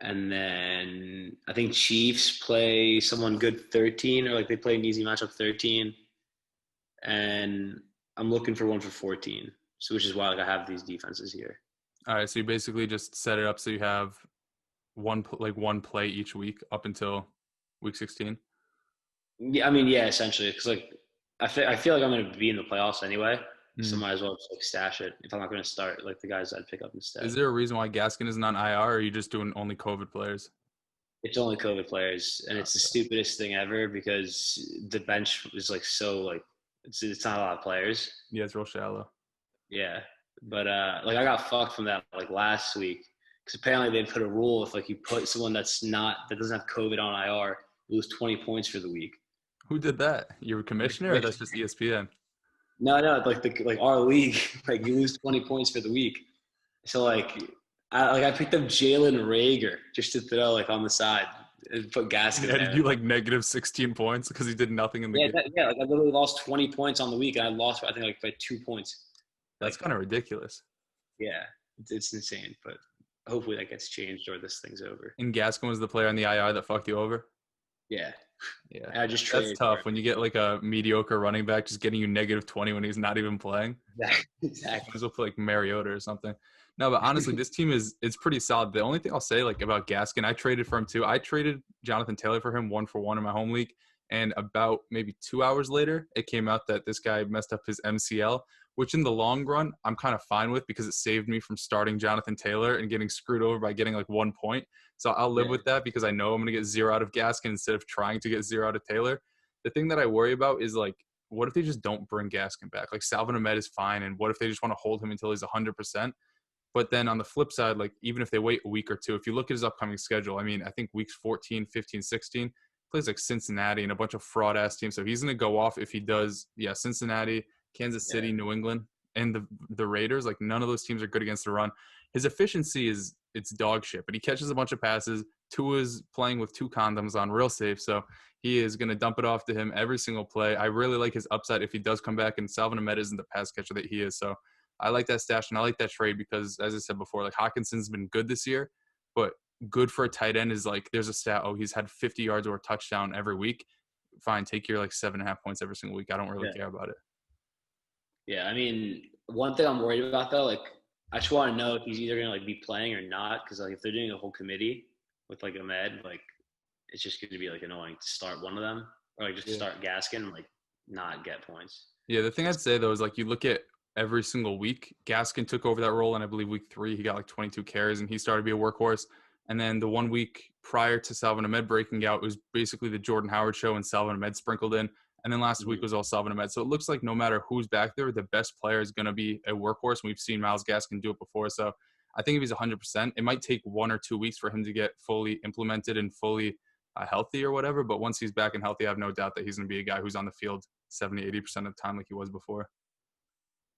And then I think Chiefs play someone good 13, or like they play an easy matchup 13. And I'm looking for one for 14. So which is why like I have these defenses here. All right. So you basically just set it up so you have one play each week up until week 16. Yeah, I mean, yeah, essentially, because like I feel like I'm going to be in the playoffs anyway, so might as well just like stash it if I'm not going to start like the guys I'd pick up instead. Is there a reason why Gaskin isn't on IR, or are you just doing only COVID players? It's only COVID players, and it's the stupidest thing ever because the bench is like so like it's not a lot of players. Yeah, it's real shallow. Yeah, but like I got fucked from that like last week because apparently they put a rule if like you put someone that doesn't have COVID on IR, you lose 20 points for the week. Who did that? Your commissioner, or that's just ESPN? No, like our league, like you lose 20 points for the week. So like I picked up Jalen Reagor just to throw like on the side and put Gaskin. Yeah, did you like negative 16 points because he did nothing in the game? Yeah, like I literally lost 20 points on the week, and I lost I think like by 2 points. That's kind of ridiculous. Yeah, it's insane, but hopefully that gets changed or this thing's over. And Gaskin was the player on the IR that fucked you over? Yeah. Yeah. I just That's tough when you get like a mediocre running back just getting you negative 20 when he's not even playing. Exactly. He's up like Mariota or something. No, but honestly, this team it's pretty solid. The only thing I'll say like about Gaskin, I traded for him too. I traded Jonathan Taylor for him 1-for-1 in my home league. And about maybe 2 hours later, it came out that this guy messed up his MCL, which in the long run, I'm kind of fine with because it saved me from starting Jonathan Taylor and getting screwed over by getting like 1 point. So I'll live with that because I know I'm going to get 0 out of Gaskin instead of trying to get 0 out of Taylor. The thing that I worry about is like, what if they just don't bring Gaskin back? Like Salvin Ahmed is fine. And what if they just want to hold him until he's 100%? But then on the flip side, like even if they wait a week or two, if you look at his upcoming schedule, I mean, I think weeks 14, 15, 16, plays like Cincinnati and a bunch of fraud ass teams. So he's going to go off if he does. Yeah, Cincinnati, Kansas City, New England, and the Raiders. Like none of those teams are good against the run. His efficiency it's dog shit, but he catches a bunch of passes. Tua's playing with 2 condoms on, real safe. So he is going to dump it off to him every single play. I really like his upside if he does come back, and Salvin Ahmed isn't the pass catcher that he is. So I like that stash, and I like that trade because, as I said before, like Hawkinson's been good this year, but good for a tight end is like there's a stat, he's had 50 yards or a touchdown every week. Fine, take your like 7.5 points every single week. I don't really care about it. Yeah, I mean, one thing I'm worried about though, like I just want to know if he's either gonna like be playing or not, because like if they're doing a whole committee with like Ahmed, like it's just gonna be like annoying to start one of them or like just to start Gaskin and like not get points. Yeah, the thing I'd say though is like you look at every single week, Gaskin took over that role, and I believe week 3 he got like 22 carries and he started to be a workhorse. And then the 1 week prior to Salvin Ahmed breaking out, it was basically the Jordan Howard show and Salvin Ahmed sprinkled in. And then last week was all Salvin Ahmed. So it looks like no matter who's back there, the best player is going to be a workhorse. We've seen Myles Gaskin do it before. So I think if he's 100%, it might take 1 or 2 weeks for him to get fully implemented and fully healthy or whatever. But once he's back and healthy, I have no doubt that he's going to be a guy who's on the field 70, 80% of the time like he was before.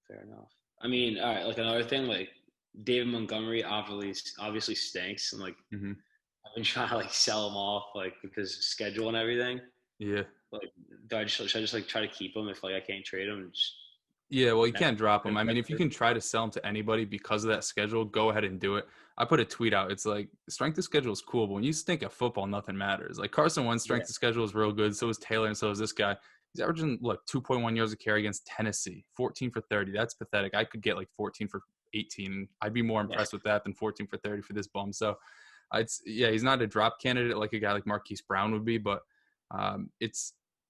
Fair enough. I mean, all right, like another thing, like David Montgomery obviously stinks, and like I've been trying to like sell him off like because of schedule and everything. Yeah. Like, should I just like try to keep him if like I can't trade him? Yeah, well, you can't drop him. I mean, if you can try to sell him to anybody because of that schedule, go ahead and do it. I put a tweet out. It's like strength of schedule is cool, but when you stink at football, nothing matters. Like Carson Wentz's strength of schedule is real good. So is Taylor, and so is this guy. He's averaging 2.1 yards a carry against Tennessee, 14 for 30. That's pathetic. I could get like 14 for 18. I'd be more impressed with that than 14 for 30 for this bum. So, he's not a drop candidate like a guy like Marquise Brown would be, but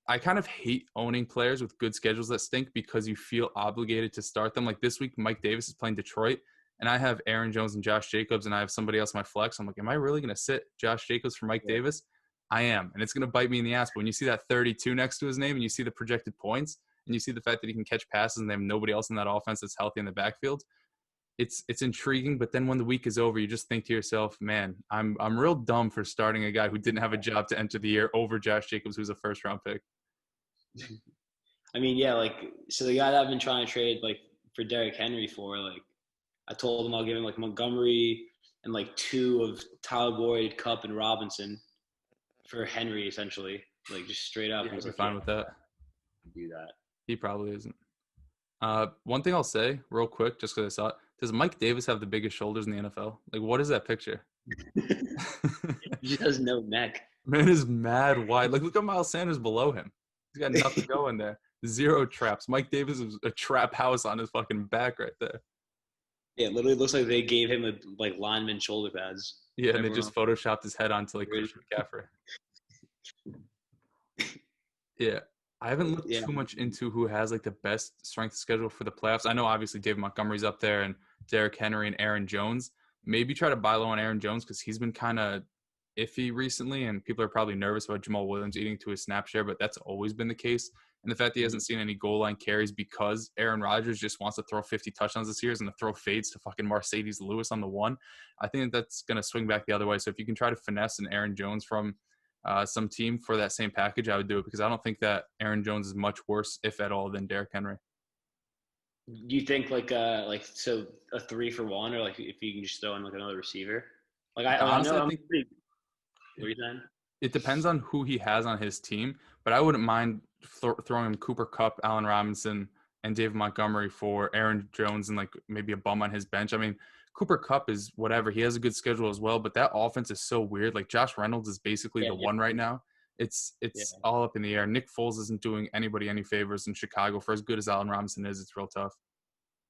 I kind of hate owning players with good schedules that stink because you feel obligated to start them. Like this week, Mike Davis is playing Detroit, and I have Aaron Jones and Josh Jacobs, and I have somebody else in my flex. I'm like, am I really going to sit Josh Jacobs for Mike Davis? I am, and it's going to bite me in the ass. But when you see that 32 next to his name and you see the projected points and you see the fact that he can catch passes and they have nobody else in that offense that's healthy in the backfield, it's intriguing. But then when the week is over, you just think to yourself, man, I'm real dumb for starting a guy who didn't have a job to enter the year over Josh Jacobs, who's a first-round pick. I mean, yeah, like so the guy that I've been trying to trade like for Derrick Henry for, like I told him I'll give him like Montgomery and like 2 of Tyler Boyd, Kupp, and Robinson for Henry, essentially, like just straight up. He's like, fine with that. Do that. He probably isn't. One thing I'll say real quick, just because I saw it, does Mike Davis have the biggest shoulders in the NFL? Like, what is that picture? He has no neck. Man is mad wide. Like, look at Miles Sanders below him. He's got nothing going there. 0 traps. Mike Davis is a trap house on his fucking back right there. Yeah, it literally looks like they gave him like lineman shoulder pads. Yeah, and they just photoshopped his head onto like Christian McCaffrey. Yeah. I haven't looked too much into who has like the best strength schedule for the playoffs. I know obviously David Montgomery's up there and Derrick Henry and Aaron Jones. Maybe try to buy low on Aaron Jones because he's been kind of iffy recently, and people are probably nervous about Jamal Williams eating to his snap share, but that's always been the case. And the fact that he hasn't seen any goal line carries because Aaron Rodgers just wants to throw 50 touchdowns this year and to throw fades to fucking Mercedes Lewis on the 1. I think that's going to swing back the other way. So if you can try to finesse an Aaron Jones from some team for that same package, I would do it because I don't think that Aaron Jones is much worse, if at all, than Derrick Henry. Do you think like so a 3-for-1 or like if you can just throw in like another receiver? Like honestly, I think what are you saying? It depends on who he has on his team, but I wouldn't mind throwing him Cooper Kupp, Allen Robinson, and David Montgomery for Aaron Jones and like maybe a bum on his bench. I mean, Cooper Kupp is whatever. He has a good schedule as well, but that offense is so weird. Like Josh Reynolds is basically one right now. It's all up in the air. Nick Foles isn't doing anybody any favors in Chicago. For as good as Allen Robinson is, it's real tough.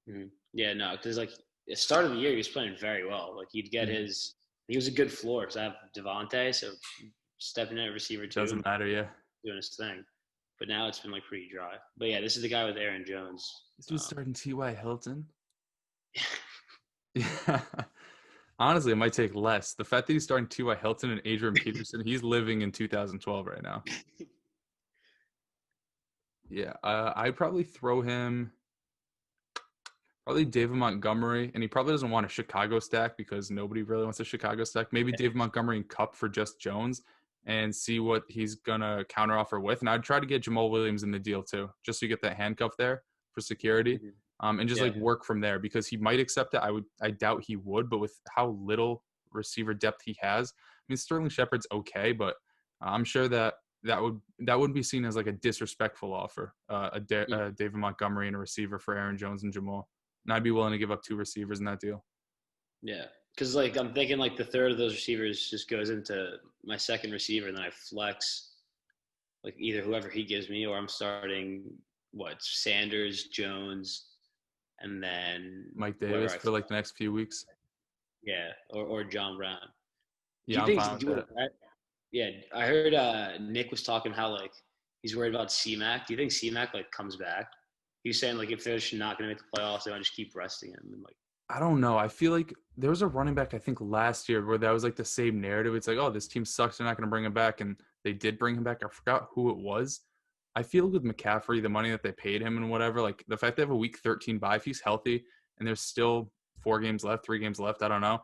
Mm-hmm. Yeah, no, because like at the start of the year, he was playing very well. Like he'd get he was a good floor. So I have Devontae, so stepping in at receiver too. Doesn't matter, yeah. Doing his thing. but now it's been like pretty dry. But yeah, this is the guy with Aaron Jones. This dude's starting T.Y. Hilton. Yeah. Honestly, it might take less. The fact that he's starting T.Y. Hilton and Adrian Peterson, he's living in 2012 right now. Yeah, I'd probably throw him probably David Montgomery, and he probably doesn't want a Chicago stack because nobody really wants a Chicago stack. Maybe David Montgomery and Cup for just Jones and see what he's going to counteroffer with. And I'd try to get Jamal Williams in the deal too, just so you get that handcuff there for security. And just like work from there because he might accept it. I doubt he would, but with how little receiver depth he has, I mean, Sterling Shepard's okay, but I'm sure that wouldn't be seen as like a disrespectful offer, David Montgomery and a receiver for Aaron Jones and Jamal. And I'd be willing to give up 2 receivers in that deal. Yeah, because like I'm thinking like the third of those receivers just goes into my second receiver, and then I flex like either whoever he gives me, or I'm starting Sanders, Jones, and then Mike Davis for like the next few weeks. Yeah, or John Brown. Yeah, I'm fine with that. Yeah, I heard Nick was talking how like he's worried about C-Mac. Do you think C-Mac like comes back? He was saying like if they're just not going to make the playoffs, they want to just keep resting him. And like I don't know. I feel like there was a running back I think last year where that was like the same narrative. It's like, oh, this team sucks. They're not going to bring him back, and they did bring him back. I forgot who it was. I feel with McCaffrey, the money that they paid him and whatever, like the fact they have a week 13 bye, if he's healthy and there's still 3 games left, I don't know.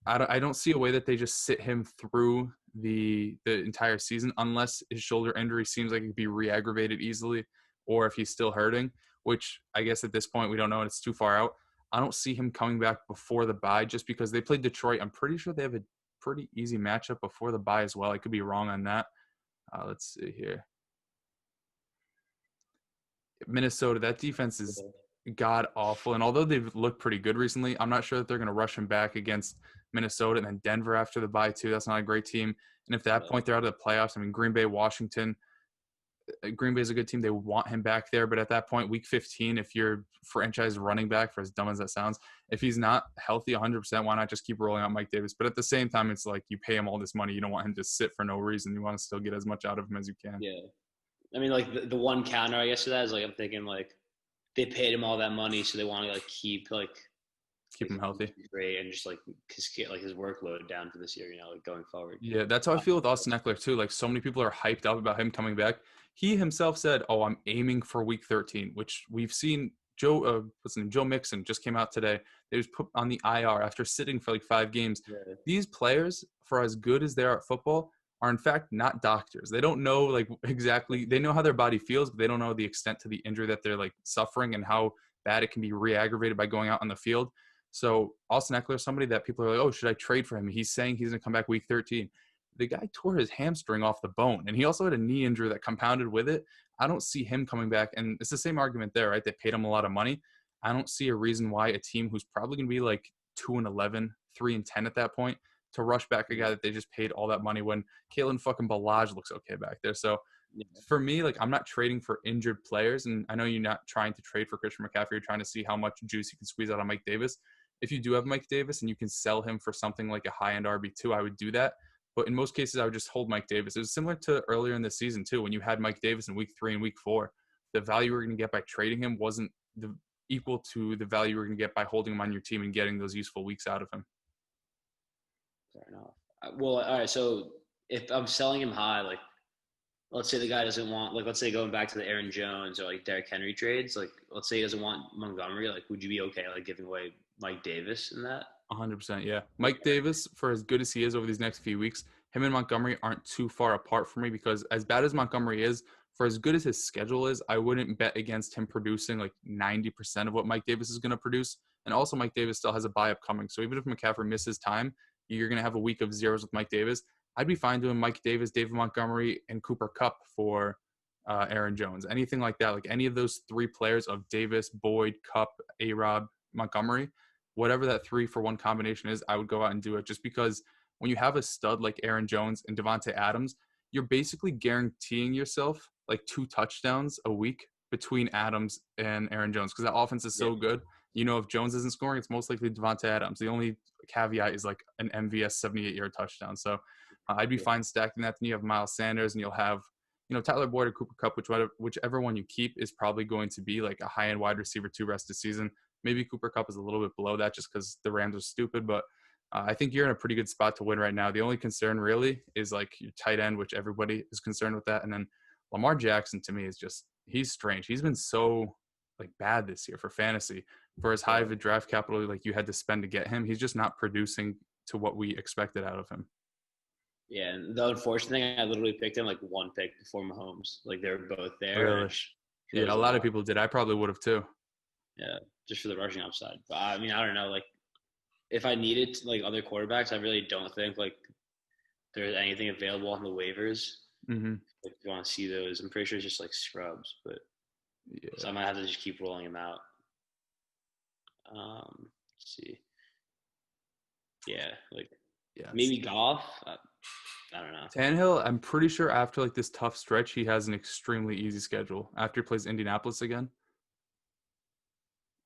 I don't see a way that they just sit him through the entire season unless his shoulder injury seems like it could be re-aggravated easily or if he's still hurting, which I guess at this point we don't know and it's too far out. I don't see him coming back before the bye just because they played Detroit. I'm pretty sure they have a pretty easy matchup before the bye as well. I could be wrong on that. Let's see here. Minnesota, that defense is god awful. And although they've looked pretty good recently, I'm not sure that they're going to rush him back against Minnesota and then Denver after the bye too. That's not a great team. And if at that point they're out of the playoffs, I mean, Green Bay, Washington, Green Bay is a good team. They want him back there. But at that point, week 15, if you're franchise running back, for as dumb as that sounds, if he's not healthy 100%, why not just keep rolling out Mike Davis? But at the same time, it's like you pay him all this money. You don't want him to sit for no reason. You want to still get as much out of him as you can. Yeah. I mean, like the one counter, I guess, to that is like I'm thinking like they paid him all that money, so they want to like keep him healthy, great, and just like get like his workload down for this year, like going forward. Yeah, that's how I feel with Austin Eckler too. Like so many people are hyped up about him coming back. He himself said, "Oh, I'm aiming for week 13," which we've seen. Joe Mixon just came out today. They was put on the IR after sitting for like 5 games. Yeah. These players, for as good as they are at football, are in fact not doctors. They don't know like exactly. They know how their body feels, but they don't know the extent to the injury that they're like suffering and how bad it can be re-aggravated by going out on the field. So Austin Eckler is somebody that people are like, oh, should I trade for him? He's saying he's going to come back week 13. The guy tore his hamstring off the bone, and he also had a knee injury that compounded with it. I don't see him coming back, and it's the same argument there, right? They paid him a lot of money. I don't see a reason why a team who's probably going to be like 2-11, 3-10 at that point, to rush back a guy that they just paid all that money when Kalen fucking Ballage looks okay back there. So for me, like I'm not trading for injured players, and I know you're not trying to trade for Christian McCaffrey. You're trying to see how much juice you can squeeze out of Mike Davis. If you do have Mike Davis and you can sell him for something like a high-end RB2, I would do that. But in most cases, I would just hold Mike Davis. It was similar to earlier in the season, too, when you had Mike Davis in week 3 and week 4. The value you were going to get by trading him wasn't equal to the value you were going to get by holding him on your team and getting those useful weeks out of him. Fair enough. Well, all right, so if I'm selling him high, like let's say the guy doesn't want, like let's say going back to the Aaron Jones or like Derrick Henry trades, like let's say he doesn't want Montgomery, like would you be okay like giving away Mike Davis in that? 100%, yeah. Mike Davis, for as good as he is over these next few weeks, him and Montgomery aren't too far apart for me because as bad as Montgomery is, for as good as his schedule is, I wouldn't bet against him producing like 90% of what Mike Davis is going to produce. And also Mike Davis still has a bye upcoming. So even if McCaffrey misses time, you're going to have a week of zeros with Mike Davis. I'd be fine doing Mike Davis, David Montgomery, and Cooper Kupp for Aaron Jones. Anything like that, like any of those 3 players of Davis, Boyd, Kupp, A-Rob, Montgomery, whatever that 3-for-1 combination is, I would go out and do it just because when you have a stud like Aaron Jones and Devontae Adams, you're basically guaranteeing yourself like 2 touchdowns a week between Adams and Aaron Jones because that offense is so good. You know, if Jones isn't scoring, it's most likely Devontae Adams. The only caveat is like an MVS 78-yard touchdown. So I'd be fine stacking that. Then you have Myles Sanders and you'll have Tyler Boyd or Cooper Kupp, whichever one you keep is probably going to be like a high-end wide receiver 2 rest of the season. Maybe Cooper Kupp is a little bit below that just because the Rams are stupid, but I think you're in a pretty good spot to win right now. The only concern really is like your tight end, which everybody is concerned with that. And then Lamar Jackson to me is he's strange. He's been so like bad this year for fantasy. For as high of a draft capital like you had to spend to get him, he's just not producing to what we expected out of him. Yeah, and the unfortunate thing, I literally picked him like one pick before Mahomes. Like they were both there. Really? Yeah, a lot of people did. I probably would have too. Yeah, just for the rushing upside. But I mean, I don't know. Like if I needed like other quarterbacks, I really don't think like there's anything available on the waivers. Mm-hmm. If you want to see those, I'm pretty sure it's just like scrubs. But yeah, so I might have to just keep rolling them out. Let's see. Yeah, like maybe Goff. I don't know. Tannehill, I'm pretty sure after like this tough stretch, he has an extremely easy schedule. After he plays Indianapolis again,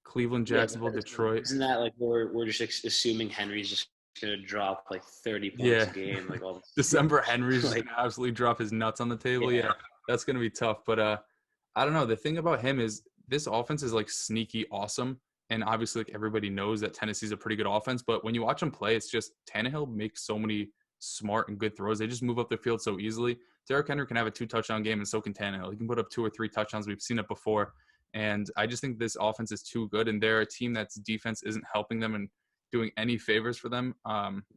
Cleveland, Jacksonville, Detroit. Isn't that like we're just assuming Henry's just gonna drop like 30 points a game, like all December Henry's just gonna absolutely drop his nuts on the table. Yeah, that's gonna be tough. But I don't know. The thing about him is this offense is like sneaky awesome. And obviously, like everybody knows that Tennessee's a pretty good offense. But when you watch him play, it's just Tannehill makes so many smart and good throws. They just move up the field so easily. Derrick Henry can have a 2-touchdown game, and so can Tannehill. He can put up 2 or 3 touchdowns. We've seen it before. And I just think this offense is too good. And they're a team that's defense isn't helping them and doing any favors for them.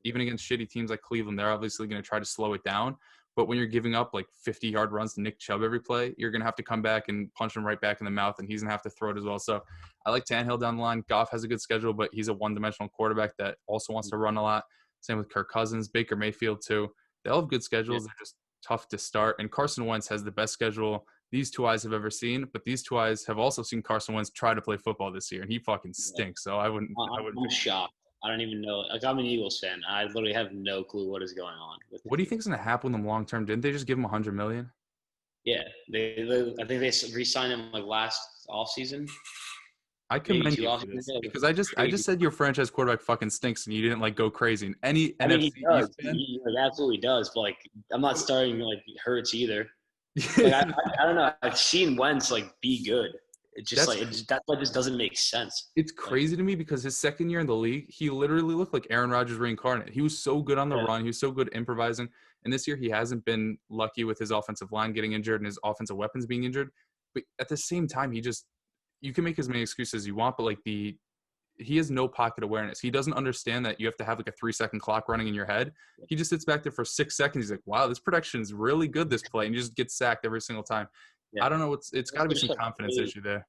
Even against shitty teams like Cleveland, they're obviously going to try to slow it down. But when you're giving up like 50-yard runs to Nick Chubb every play, you're going to have to come back and punch him right back in the mouth, and he's going to have to throw it as well. So I like Tannehill down the line. Goff has a good schedule, but he's a one-dimensional quarterback that also wants to run a lot. Same with Kirk Cousins, Baker Mayfield too. They all have good schedules. They're just tough to start. And Carson Wentz has the best schedule these two eyes have ever seen, but these two eyes have also seen Carson Wentz try to play football this year, and he fucking stinks. So I'm shocked. I don't even know. Like, I'm an Eagles fan. I literally have no clue what is going on. What do you think is going to happen with them long term? Didn't they just give him $100 million? Yeah, I think they re-signed him like last offseason. I commend you for this because I just said your franchise quarterback fucking stinks and you didn't like go crazy. And NFC he does. He absolutely does. But like, I'm not starting like Hurts either. Like, I don't know. I've seen Wentz like be good. It just that just doesn't make sense. It's crazy to me because his second year in the league, he literally looked like Aaron Rodgers reincarnate. He was so good on the run. He was so good improvising. And this year he hasn't been lucky with his offensive line getting injured and his offensive weapons being injured. But at the same time, you can make as many excuses as you want, but like he has no pocket awareness. He doesn't understand that you have to have like a 3-second clock running in your head. He just sits back there for 6 seconds. He's like, wow, this protection is really good this play. And you just get sacked every single time. Yeah. I don't know. It's got to be some confidence issue there.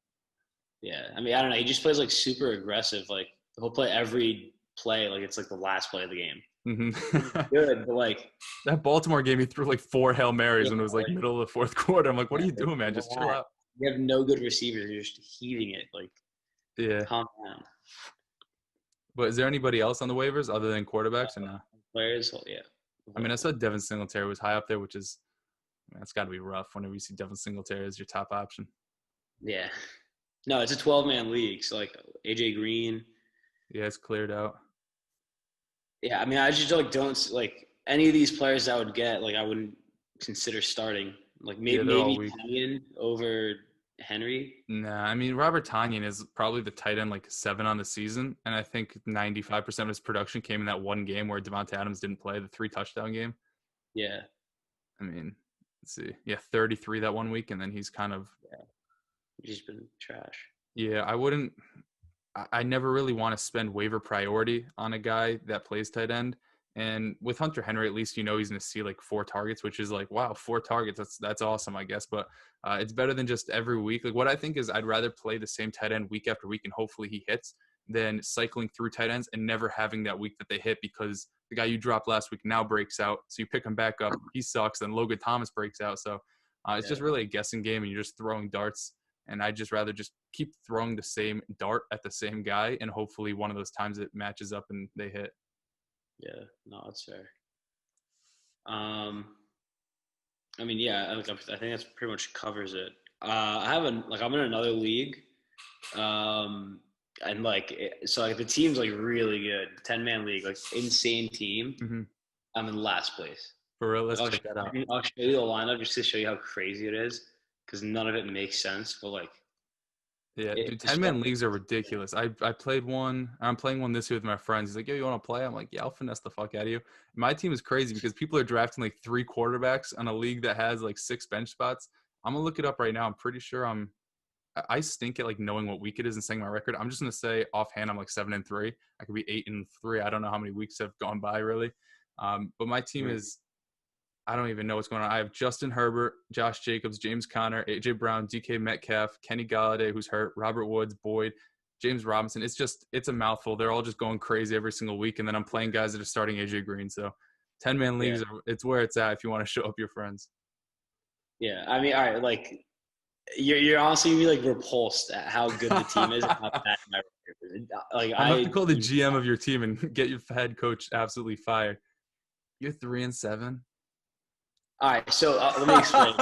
Yeah. I mean, I don't know. He just plays like super aggressive. Like he'll play every play like it's like the last play of the game. Mm-hmm. Good, but like that Baltimore game, he threw like 4 Hail Marys when it was like middle of the fourth quarter. I'm like, what are you doing, man? Just chill out. You have no good receivers. You're just heaving it. Like, calm down. But is there anybody else on the waivers other than quarterbacks? And players? Well, yeah. I mean, I saw Devin Singletary was high up there, which is that's got to be rough whenever you see Devin Singletary as your top option. Yeah. No, it's a 12-man league. So, like, AJ Green. Yeah, it's cleared out. Yeah, I mean, I just don't like any of these players I would get. Like, I wouldn't consider starting. Like maybe Tonyan over Henry. Nah, I mean Robert Tonyan is probably the tight end like 7 on the season, and I think 95% of his production came in that one game where Devontae Adams didn't play, the 3-touchdown game. Yeah. I mean, let's see. Yeah, 33 that one week, and then he's kind of he's been trash. Yeah, I never really want to spend waiver priority on a guy that plays tight end. And with Hunter Henry, at least he's going to see like 4 targets, which is like, wow, 4 targets. That's awesome, I guess. But it's better than just every week. Like what I think is I'd rather play the same tight end week after week and hopefully he hits than cycling through tight ends and never having that week that they hit because the guy you dropped last week now breaks out. So you pick him back up. He sucks. Then Logan Thomas breaks out. So it's just really a guessing game and you're just throwing darts. And I'd just rather just keep throwing the same dart at the same guy and hopefully one of those times it matches up and they hit. Yeah, no, that's fair. I mean, yeah, I think that's pretty much covers it. I'm in another league, and the team's like really good, 10-man league, like insane team. Mm-hmm. I'm in last place. For real, let's check that out. I'll show you the lineup just to show you how crazy it is, because none of it makes sense. But like, Yeah, dude, 10-man leagues are ridiculous. I played one. I'm playing one this year with my friends. He's like, yo, you want to play? I'm like, yeah, I'll finesse the fuck out of you. My team is crazy because people are drafting like 3 quarterbacks on a league that has like 6 bench spots. I'm gonna look it up right now. I'm pretty sure I stink at like knowing what week it is and saying my record. I'm just gonna say offhand I'm like 7-3. I could be 8-3. I don't know how many weeks have gone by really. But my team is, I don't even know what's going on. I have Justin Herbert, Josh Jacobs, James Conner, AJ Brown, DK Metcalf, Kenny Galladay, who's hurt, Robert Woods, Boyd, James Robinson. It's a mouthful. They're all just going crazy every single week, and then I'm playing guys that are starting AJ Green. So 10-man leagues, it's where it's at if you want to show up your friends. Yeah, I mean, all right, like you're honestly gonna be like repulsed at how good the team is and how bad my record is. Like I'm gonna have to call the GM of your team and get your head coach absolutely fired. You're 3-7. All right, so let me explain.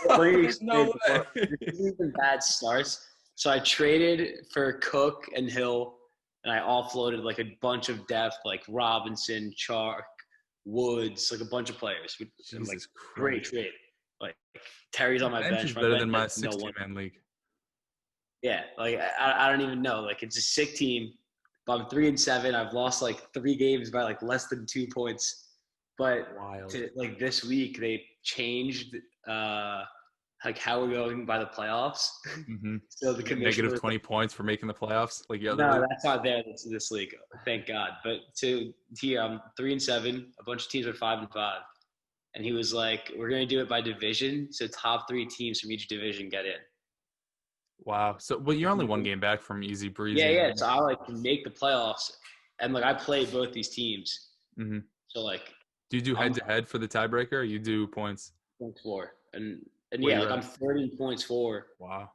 There's no way. Even bad starts. So I traded for Cook and Hill, and I offloaded like a bunch of depth, like Robinson, Chark, Woods, like a bunch of players. Like great trade. Like Terry's on my bench. Is better than my 16-man league. Yeah, like I don't even know. Like it's a sick team. But I'm 3-7. I've lost like 3 games by like less than 2 points. But like this week they changed like how we're going by the playoffs. Mm-hmm. So the commissioner negative 20 points for making the playoffs. Like no, that's not there this league. Thank God. But here I'm 3-7. A bunch of teams are 5-5. And he was like, "We're gonna do it by division. So top 3 teams from each division get in." Wow. So, but you're only 1 game back from easy breezy. Yeah. So I like to make the playoffs, and like I play both these teams. Mm-hmm. So like. Do you do head-to-head for the tiebreaker, or you do points? Points for. And yeah, like I'm 30 points for. Wow.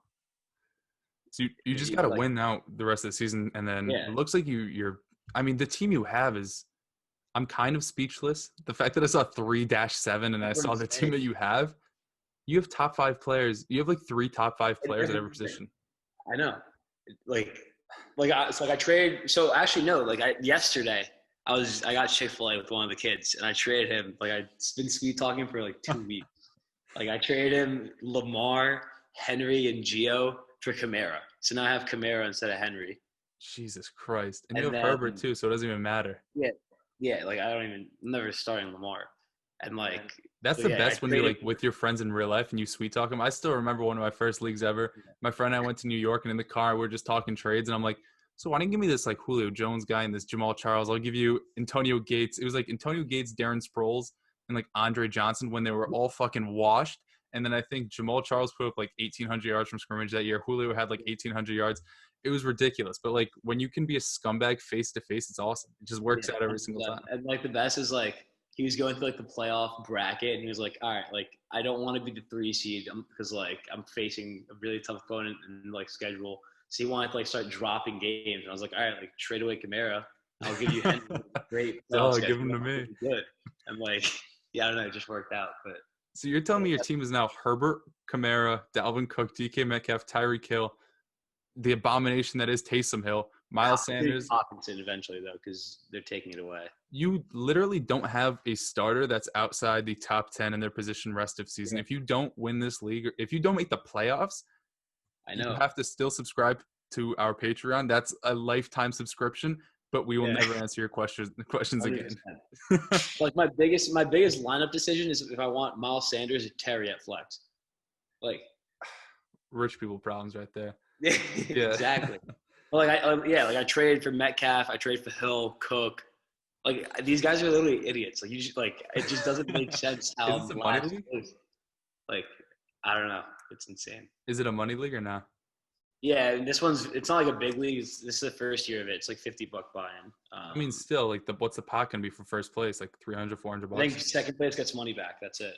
So you just got to win out the rest of the season, and then it looks like you're – I mean, the team you have is – I'm kind of speechless. The fact that I saw 3-7 and I saw the team that you have top 5 players. You have like 3 top 5 players at every position. I know. I traded – so actually, no, yesterday – I got Chick-fil-A with one of the kids, and I traded him. Like I've been sweet talking for like 2 weeks. Like I traded him Lamar, Henry, and Gio for Kamara. So now I have Kamara instead of Henry. Jesus Christ! And you have Herbert too, so it doesn't even matter. Yeah. Like I'm never starting Lamar, and like that's the best when you're like with your friends in real life and you sweet talk them. I still remember one of my first leagues ever. My friend and I went to New York, and in the car we were just talking trades, and I'm like, so why don't you give me this like Julio Jones guy and this Jamal Charles? I'll give you Antonio Gates. It was like Antonio Gates, Darren Sproles, and like Andre Johnson when they were all fucking washed. And then I think Jamal Charles put up like 1,800 yards from scrimmage that year. Julio had like 1,800 yards. It was ridiculous. But like when you can be a scumbag face to face, it's awesome. It just works out every single time. And like the best is like he was going through like the playoff bracket, and he was like, all right, like I don't want to be the 3 seed because like I'm facing a really tough opponent and like schedule. So he wanted to like start dropping games, and I was like, all right, like trade away Kamara. I'll give you Henry. Great. Give him to me. Good. I'm like, yeah, I don't know. It just worked out. But so you're telling me your team is now Herbert, Kamara, Dalvin Cook, DK Metcalf, Tyreek Hill, the abomination that is Taysom Hill, Miles Sanders. Hawkinson eventually though, because they're taking it away. You literally don't have a starter that's outside the top 10 in their position rest of season. Yeah. If you don't win this league, or if you don't make the playoffs, I know you have to still subscribe to our Patreon. That's a lifetime subscription, but we will never answer your questions 100%. Again. Like my biggest lineup decision is if I want Miles Sanders or Terry at flex. Like rich people problems right there. Yeah, exactly. Well, I traded for Metcalf. I traded for Hill, Cook. Like these guys are literally idiots. Like you just it just doesn't make sense how is it a money league? Like I don't know. It's insane. Is it a money league or not? Yeah, and it's not like a big league. This is the first year of it. It's like $50 buy-in. I mean, still, like what's the pot gonna be for first place? Like $300, $400. I think second place gets money back. That's it.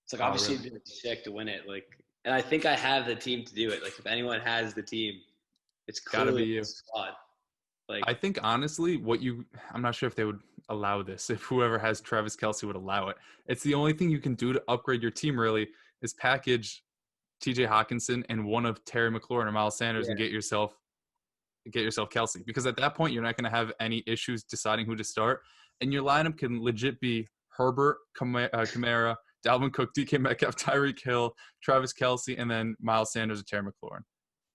It's like obviously it'd be sick to win it. Like, and I think I have the team to do it. Like, if anyone has the team, it's gotta be you. Squad. Like, I think honestly, I'm not sure if they would allow this. If whoever has Travis Kelce would allow it, it's the only thing you can do to upgrade your team. Really, is package TJ Hawkinson and one of Terry McLaurin or Miles Sanders and get yourself Kelce. Because at that point, you're not going to have any issues deciding who to start. And your lineup can legit be Herbert, Kamara, Dalvin Cook, DK Metcalf, Tyreek Hill, Travis Kelce, and then Miles Sanders and Terry McLaurin.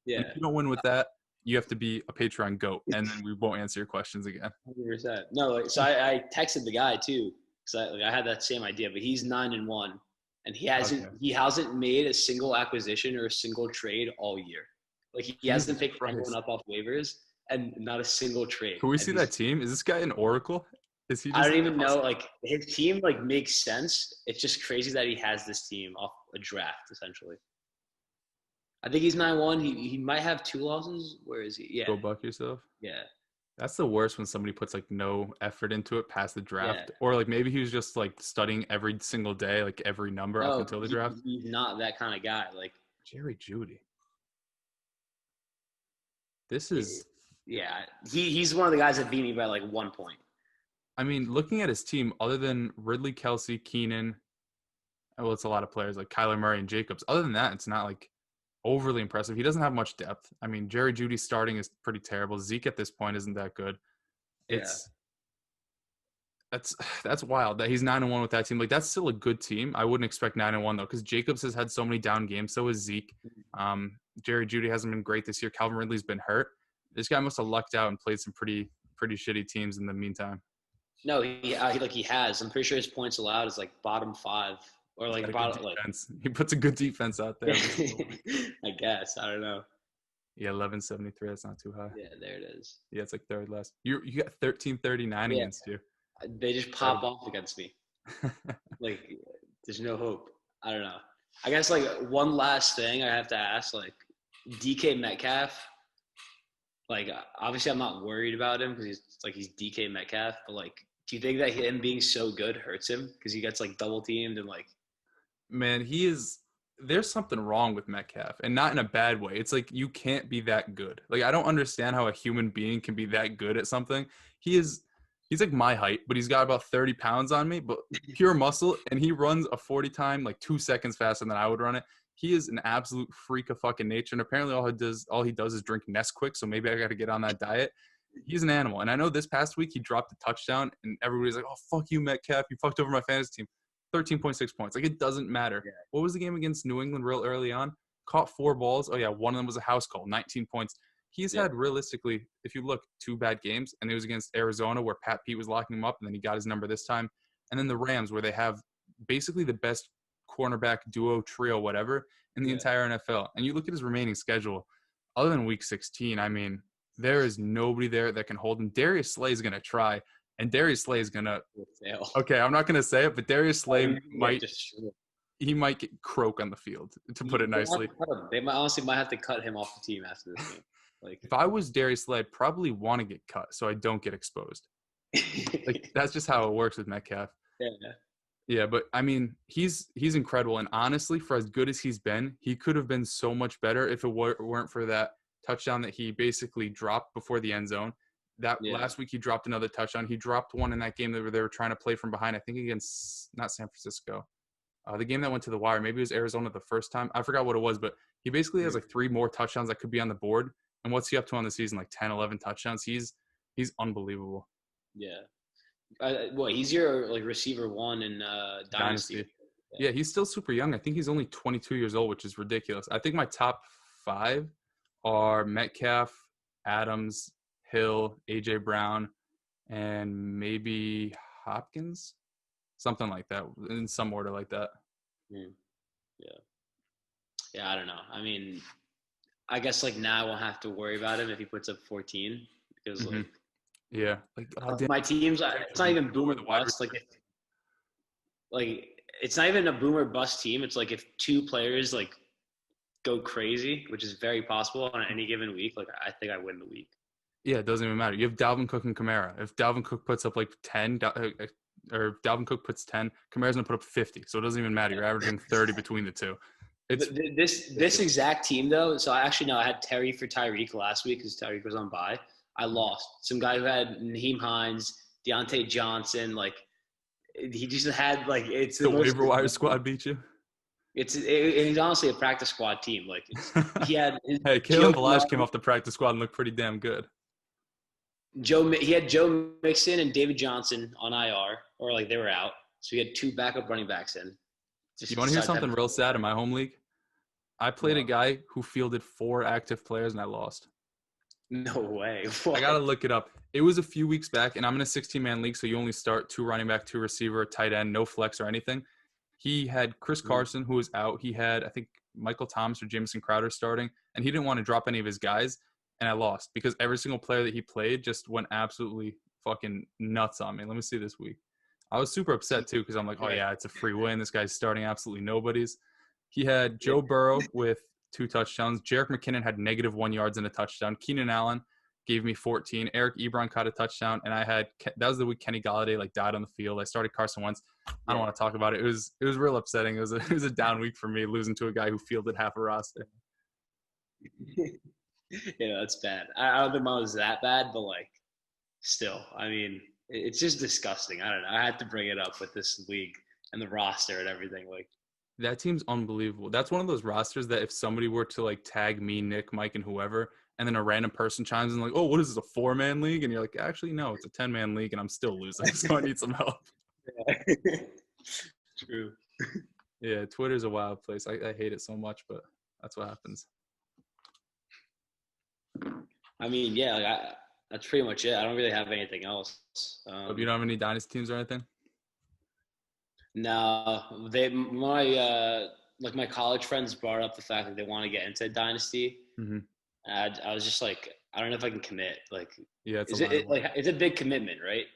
Yeah. And if you don't win with that, you have to be a Patreon GOAT, and then we won't answer your questions again. 100%. No, like, so I texted the guy too because I had that same idea, but he's 9-1, and he hasn't made a single acquisition or a single trade all year. Like he hasn't picked anyone up off waivers, and not a single trade. Can we see that team? Is this guy an oracle? Is he? Just I don't even know. Like his team, like makes sense. It's just crazy that he has this team off a draft, essentially. I think he's 9-1. He might have 2 losses. Where is he? Yeah. Go buck yourself. Yeah. That's the worst when somebody puts like no effort into it past the draft, Yeah. or like maybe he was just like studying every single day, like every number up until the draft. He's not that kind of guy. Like Jerry Jeudy. This is. Yeah, he's one of the guys that beat me by like 1 point. I mean, looking at his team, other than Ridley, Kelsey, Keenan, well, it's a lot of players like Kyler Murray and Jacobs. Other than that, it's not like overly impressive. He doesn't have much depth. I mean, Jerry Jeudy starting is pretty terrible. Zeke at this point isn't that good. That's wild that he's 9-1 with that team. Like that's still a good team. I wouldn't expect 9-1 though, because Jacobs has had so many down games. So has Zeke. Jerry Jeudy hasn't been great this year. Calvin Ridley's been hurt. This guy must have lucked out and played some pretty shitty teams in the meantime. No, he has. I'm pretty sure his points allowed is like bottom 5 or like bottom like. He puts a good defense out there. I guess I don't know. Yeah, 1173. That's not too high. Yeah, there it is. Yeah, it's like third last. You got 1339 against you. They just pop off against me. Like there's no hope. I don't know. I guess like one last thing I have to ask, like DK Metcalf. Like obviously I'm not worried about him because he's DK Metcalf, but like, do you think that him being so good hurts him because he gets like double teamed and like? Man, there's something wrong with Metcalf, and not in a bad way. It's like you can't be that good. Like I don't understand how a human being can be that good at something. He's like my height, but he's got about 30 pounds on me, but pure muscle, and he runs a 40 time like 2 seconds faster than I would run it. He is an absolute freak of fucking nature, and apparently all he does is drink Nesquik, so maybe I got to get on that diet. He's an animal, and I know this past week he dropped a touchdown, and everybody's like, oh, fuck you, Metcalf. You fucked over my fantasy team. 13.6 points. Like, it doesn't matter. Yeah. What was the game against New England real early on? Caught 4 balls. Oh, yeah, one of them was a house call, 19 points. He's had, realistically, if you look, 2 bad games, and it was against Arizona where Pat Pete was locking him up, and then he got his number this time. And then the Rams where they have basically the best cornerback duo, trio, whatever, in the entire NFL. And you look at his remaining schedule, other than Week 16, I mean, there is nobody there that can hold him. Darius Slay is going to try, and Darius Slay is going to – okay, I'm not going to say it, but Darius Slay might get croak on the field, to put it nicely. They honestly might have to cut him off the team after this game. Like, if I was Darius Slay, I'd probably want to get cut so I don't get exposed. Like that's just how it works with Metcalf. Yeah, but I mean, he's incredible, and honestly, for as good as he's been, he could have been so much better if it weren't for that touchdown that he basically dropped before the end zone. Last week he dropped another touchdown. He dropped one in that game that they were trying to play from behind. I think against not San Francisco, the game that went to the wire. Maybe it was Arizona the first time. I forgot what it was, but he basically has like 3 more touchdowns that could be on the board. And what's he up to on the season? Like 10, 11 touchdowns. He's unbelievable. Yeah. He's your like receiver 1 in Dynasty. Yeah, he's still super young. I think he's only 22 years old, which is ridiculous. I think my top 5 are Metcalf, Adams, Hill, AJ Brown, and maybe Hopkins, something like that, in some order like that. Yeah, I don't know. I mean, I guess like now I won't have to worry about him if he puts up 14 because like. Yeah, my team's. It's not even boomer bust. Like it's not even a boomer bust team. It's like if 2 players like go crazy, which is very possible on any given week. Like I think I win the week. Yeah, it doesn't even matter. You have Dalvin Cook and Kamara. If Dalvin Cook puts up like 10, or Dalvin Cook puts 10, Kamara's gonna put up 50. So it doesn't even matter. You're averaging 30 between the 2. This exact team though. So I had Terry for Tyreek last week because Tyreek was on bye. I lost some guy who had Naheem Hines, Deontay Johnson. Like he just had like it's the waiver wire squad beat you. It's honestly a practice squad team. Like he had. Hey, Kalen Balazs came off the practice squad and looked pretty damn good. He had Joe Mixon and David Johnson on IR, or like they were out. So we had 2 backup running backs in. You want to hear something real sad in my home league? I played a guy who fielded 4 active players, and I lost. No way. I got to look it up. It was a few weeks back, and I'm in a 16-man league, so you only start 2 running back, 2 receiver, tight end, no flex or anything. He had Chris Carson, who was out. He had, I think, Michael Thomas or Jamison Crowder starting, and he didn't want to drop any of his guys, and I lost because every single player that he played just went absolutely fucking nuts on me. Let me see this week. I was super upset, too, because I'm like, oh, yeah, it's a free win. This guy's starting absolutely nobody's. He had Joe Burrow with 2 touchdowns. Jerick McKinnon had -1 yards and a touchdown. Keenan Allen gave me 14. Eric Ebron caught a touchdown, and that was the week Kenny Golladay died on the field. I started Carson Wentz. I don't want to talk about it. It was real upsetting. It was a down week for me, losing to a guy who fielded half a roster. Yeah, that's bad. I don't think mine was that bad, but still, I mean, it's just disgusting. I don't know. I had to bring it up with this league and the roster and everything. That team's unbelievable. That's one of those rosters that if somebody were to tag me, Nick, Mike, and whoever, and then a random person chimes in oh, what is this, a 4-man league? And you're like, actually, no, it's a 10-man league, and I'm still losing, so I need some help. Yeah. True. Yeah, Twitter's a wild place. I hate it so much, but that's what happens. I mean, yeah, that's pretty much it. I don't really have anything else. You don't have any dynasty teams or anything? No, my college friends brought up the fact that they want to get into Dynasty. Mm-hmm. I was just like, I don't know if I can commit. Yeah, it's a big commitment, right?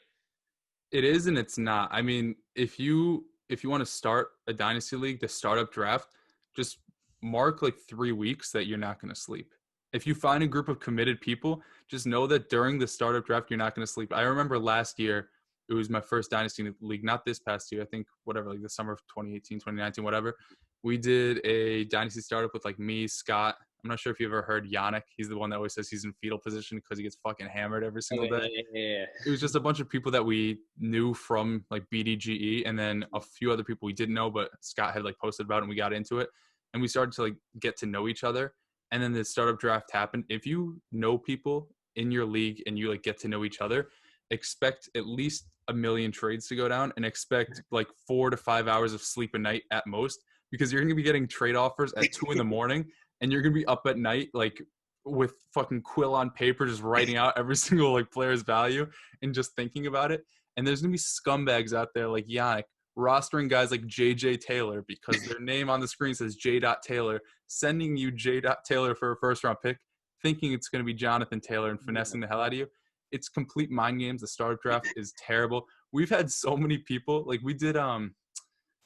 It is and it's not. I mean, if you want to start a dynasty league, the startup draft, just mark 3 weeks that you're not going to sleep. If you find a group of committed people, just know that during the startup draft, you're not going to sleep. I remember last year, it was my first dynasty league, not this past year. I think the summer of 2018, 2019, whatever. We did a dynasty startup with me, Scott. I'm not sure if you ever heard Yannick. He's the one that always says he's in fetal position because he gets fucking hammered every single day. Yeah. It was just a bunch of people that we knew from BDGE, and then a few other people we didn't know, but Scott had posted about it, and we got into it, and we started to get to know each other. And then the startup draft happened. If you know people in your league and you get to know each other, expect at least 1 million trades to go down, and expect 4 to 5 hours of sleep a night at most, because you're going to be getting trade offers at 2 a.m. and you're going to be up at night with fucking quill on paper, just writing out every single player's value and just thinking about it. And there's going to be scumbags out there like Yannick rostering guys like JJ Taylor because their name on the screen says J. Taylor, sending you J. Taylor for a first round pick, thinking it's going to be Jonathan Taylor and finessing the hell out of you. It's complete mind games. The startup draft is terrible. We've had so many people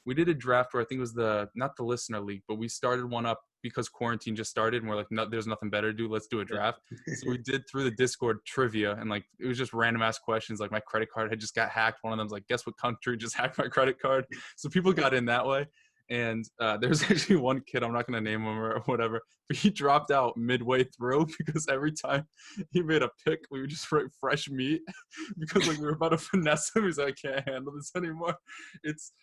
we did a draft where I think it was not the listener league, but we started one up because quarantine just started and we're no, there's nothing better to do. Let's do a draft. So we did through the Discord trivia, and it was just random ass questions. My credit card had just got hacked. One of them's guess what country just hacked my credit card? So people got in that way. And there's actually one kid, I'm not going to name him or whatever, but he dropped out midway through because every time he made a pick, we would just write fresh meat because we were about to finesse him. He's like, I can't handle this anymore. It's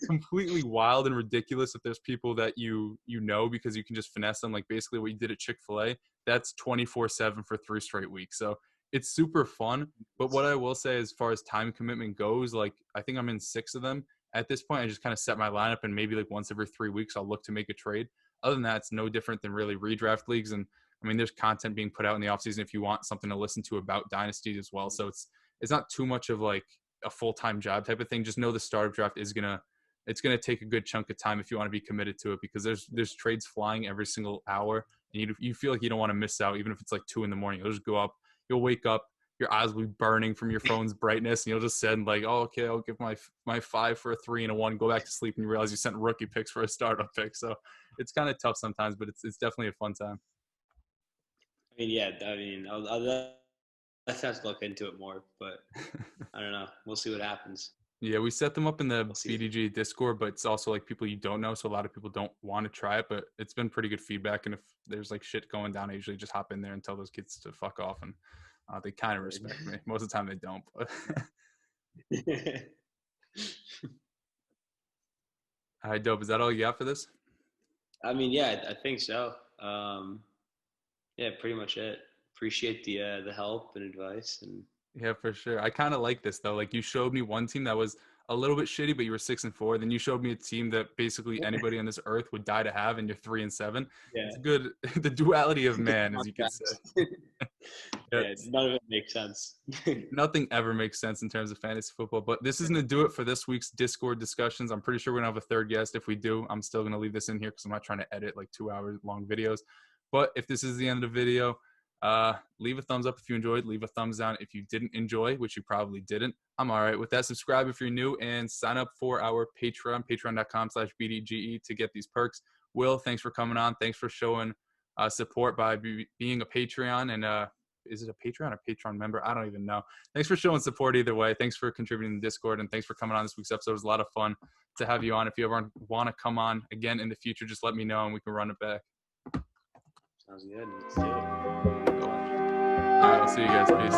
completely wild and ridiculous if there's people that you know because you can just finesse them. Basically what you did at Chick-fil-A, that's 24/7 for 3 straight weeks. So it's super fun. But what I will say as far as time commitment goes, I think I'm in 6 of them. At this point, I just kind of set my lineup, and maybe once every 3 weeks, I'll look to make a trade. Other than that, it's no different than really redraft leagues. And I mean, there's content being put out in the offseason if you want something to listen to about dynasties as well. So it's not too much of a full-time job type of thing. Just know the startup draft is it's gonna take a good chunk of time if you want to be committed to it, because there's trades flying every single hour, and you feel like you don't want to miss out, even if it's 2 a.m. You'll just go up, you'll wake up, your eyes will be burning from your phone's brightness, and you'll just send oh, okay, I'll give my 5 for a 3 and a 1, go back to sleep, and you realize you sent rookie picks for a startup pick. So it's kind of tough sometimes, but it's definitely a fun time. I mean, yeah, I'll have to look into it more, but I don't know. We'll see what happens. Yeah, we set them up in the BDG Discord, but it's also people you don't know, so a lot of people don't want to try it, but it's been pretty good feedback. And if there's shit going down, I usually just hop in there and tell those kids to fuck off, and they kind of respect me. Most of the time they don't. But all right, dope. Is that all you got for this? I mean, yeah, I think so. Yeah, pretty much it. Appreciate the help and advice. And yeah, for sure. I kind of like this though. You showed me one team that was a little bit shitty, but you were 6-4. Then you showed me a team that basically anybody on this earth would die to have, and you're 3-7. Yeah. It's good. The duality of man, as you could say. Yeah, none of it makes sense. Nothing ever makes sense in terms of fantasy football. But this is going to do it for this week's Discord discussions. I'm pretty sure we're going to have a third guest. If we do, I'm still going to leave this in here because I'm not trying to edit like 2-hour-long videos. But if this is the end of the video, leave a thumbs up if you enjoyed. Leave a thumbs down if you didn't enjoy, which you probably didn't. I'm all right with that. Subscribe if you're new and sign up for our Patreon, patreon.com/BDGE to get these perks. Will, thanks for coming on. Thanks for showing support by being a Patreon and is it a Patreon or Patreon member? I don't even know. Thanks for showing support either way. Thanks for contributing to Discord, and thanks for coming on this week's episode. It was a lot of fun to have you on. If you ever want to come on again in the future, just let me know and we can run it back. Sounds good. Let's do it. All right, I'll see you guys. Peace.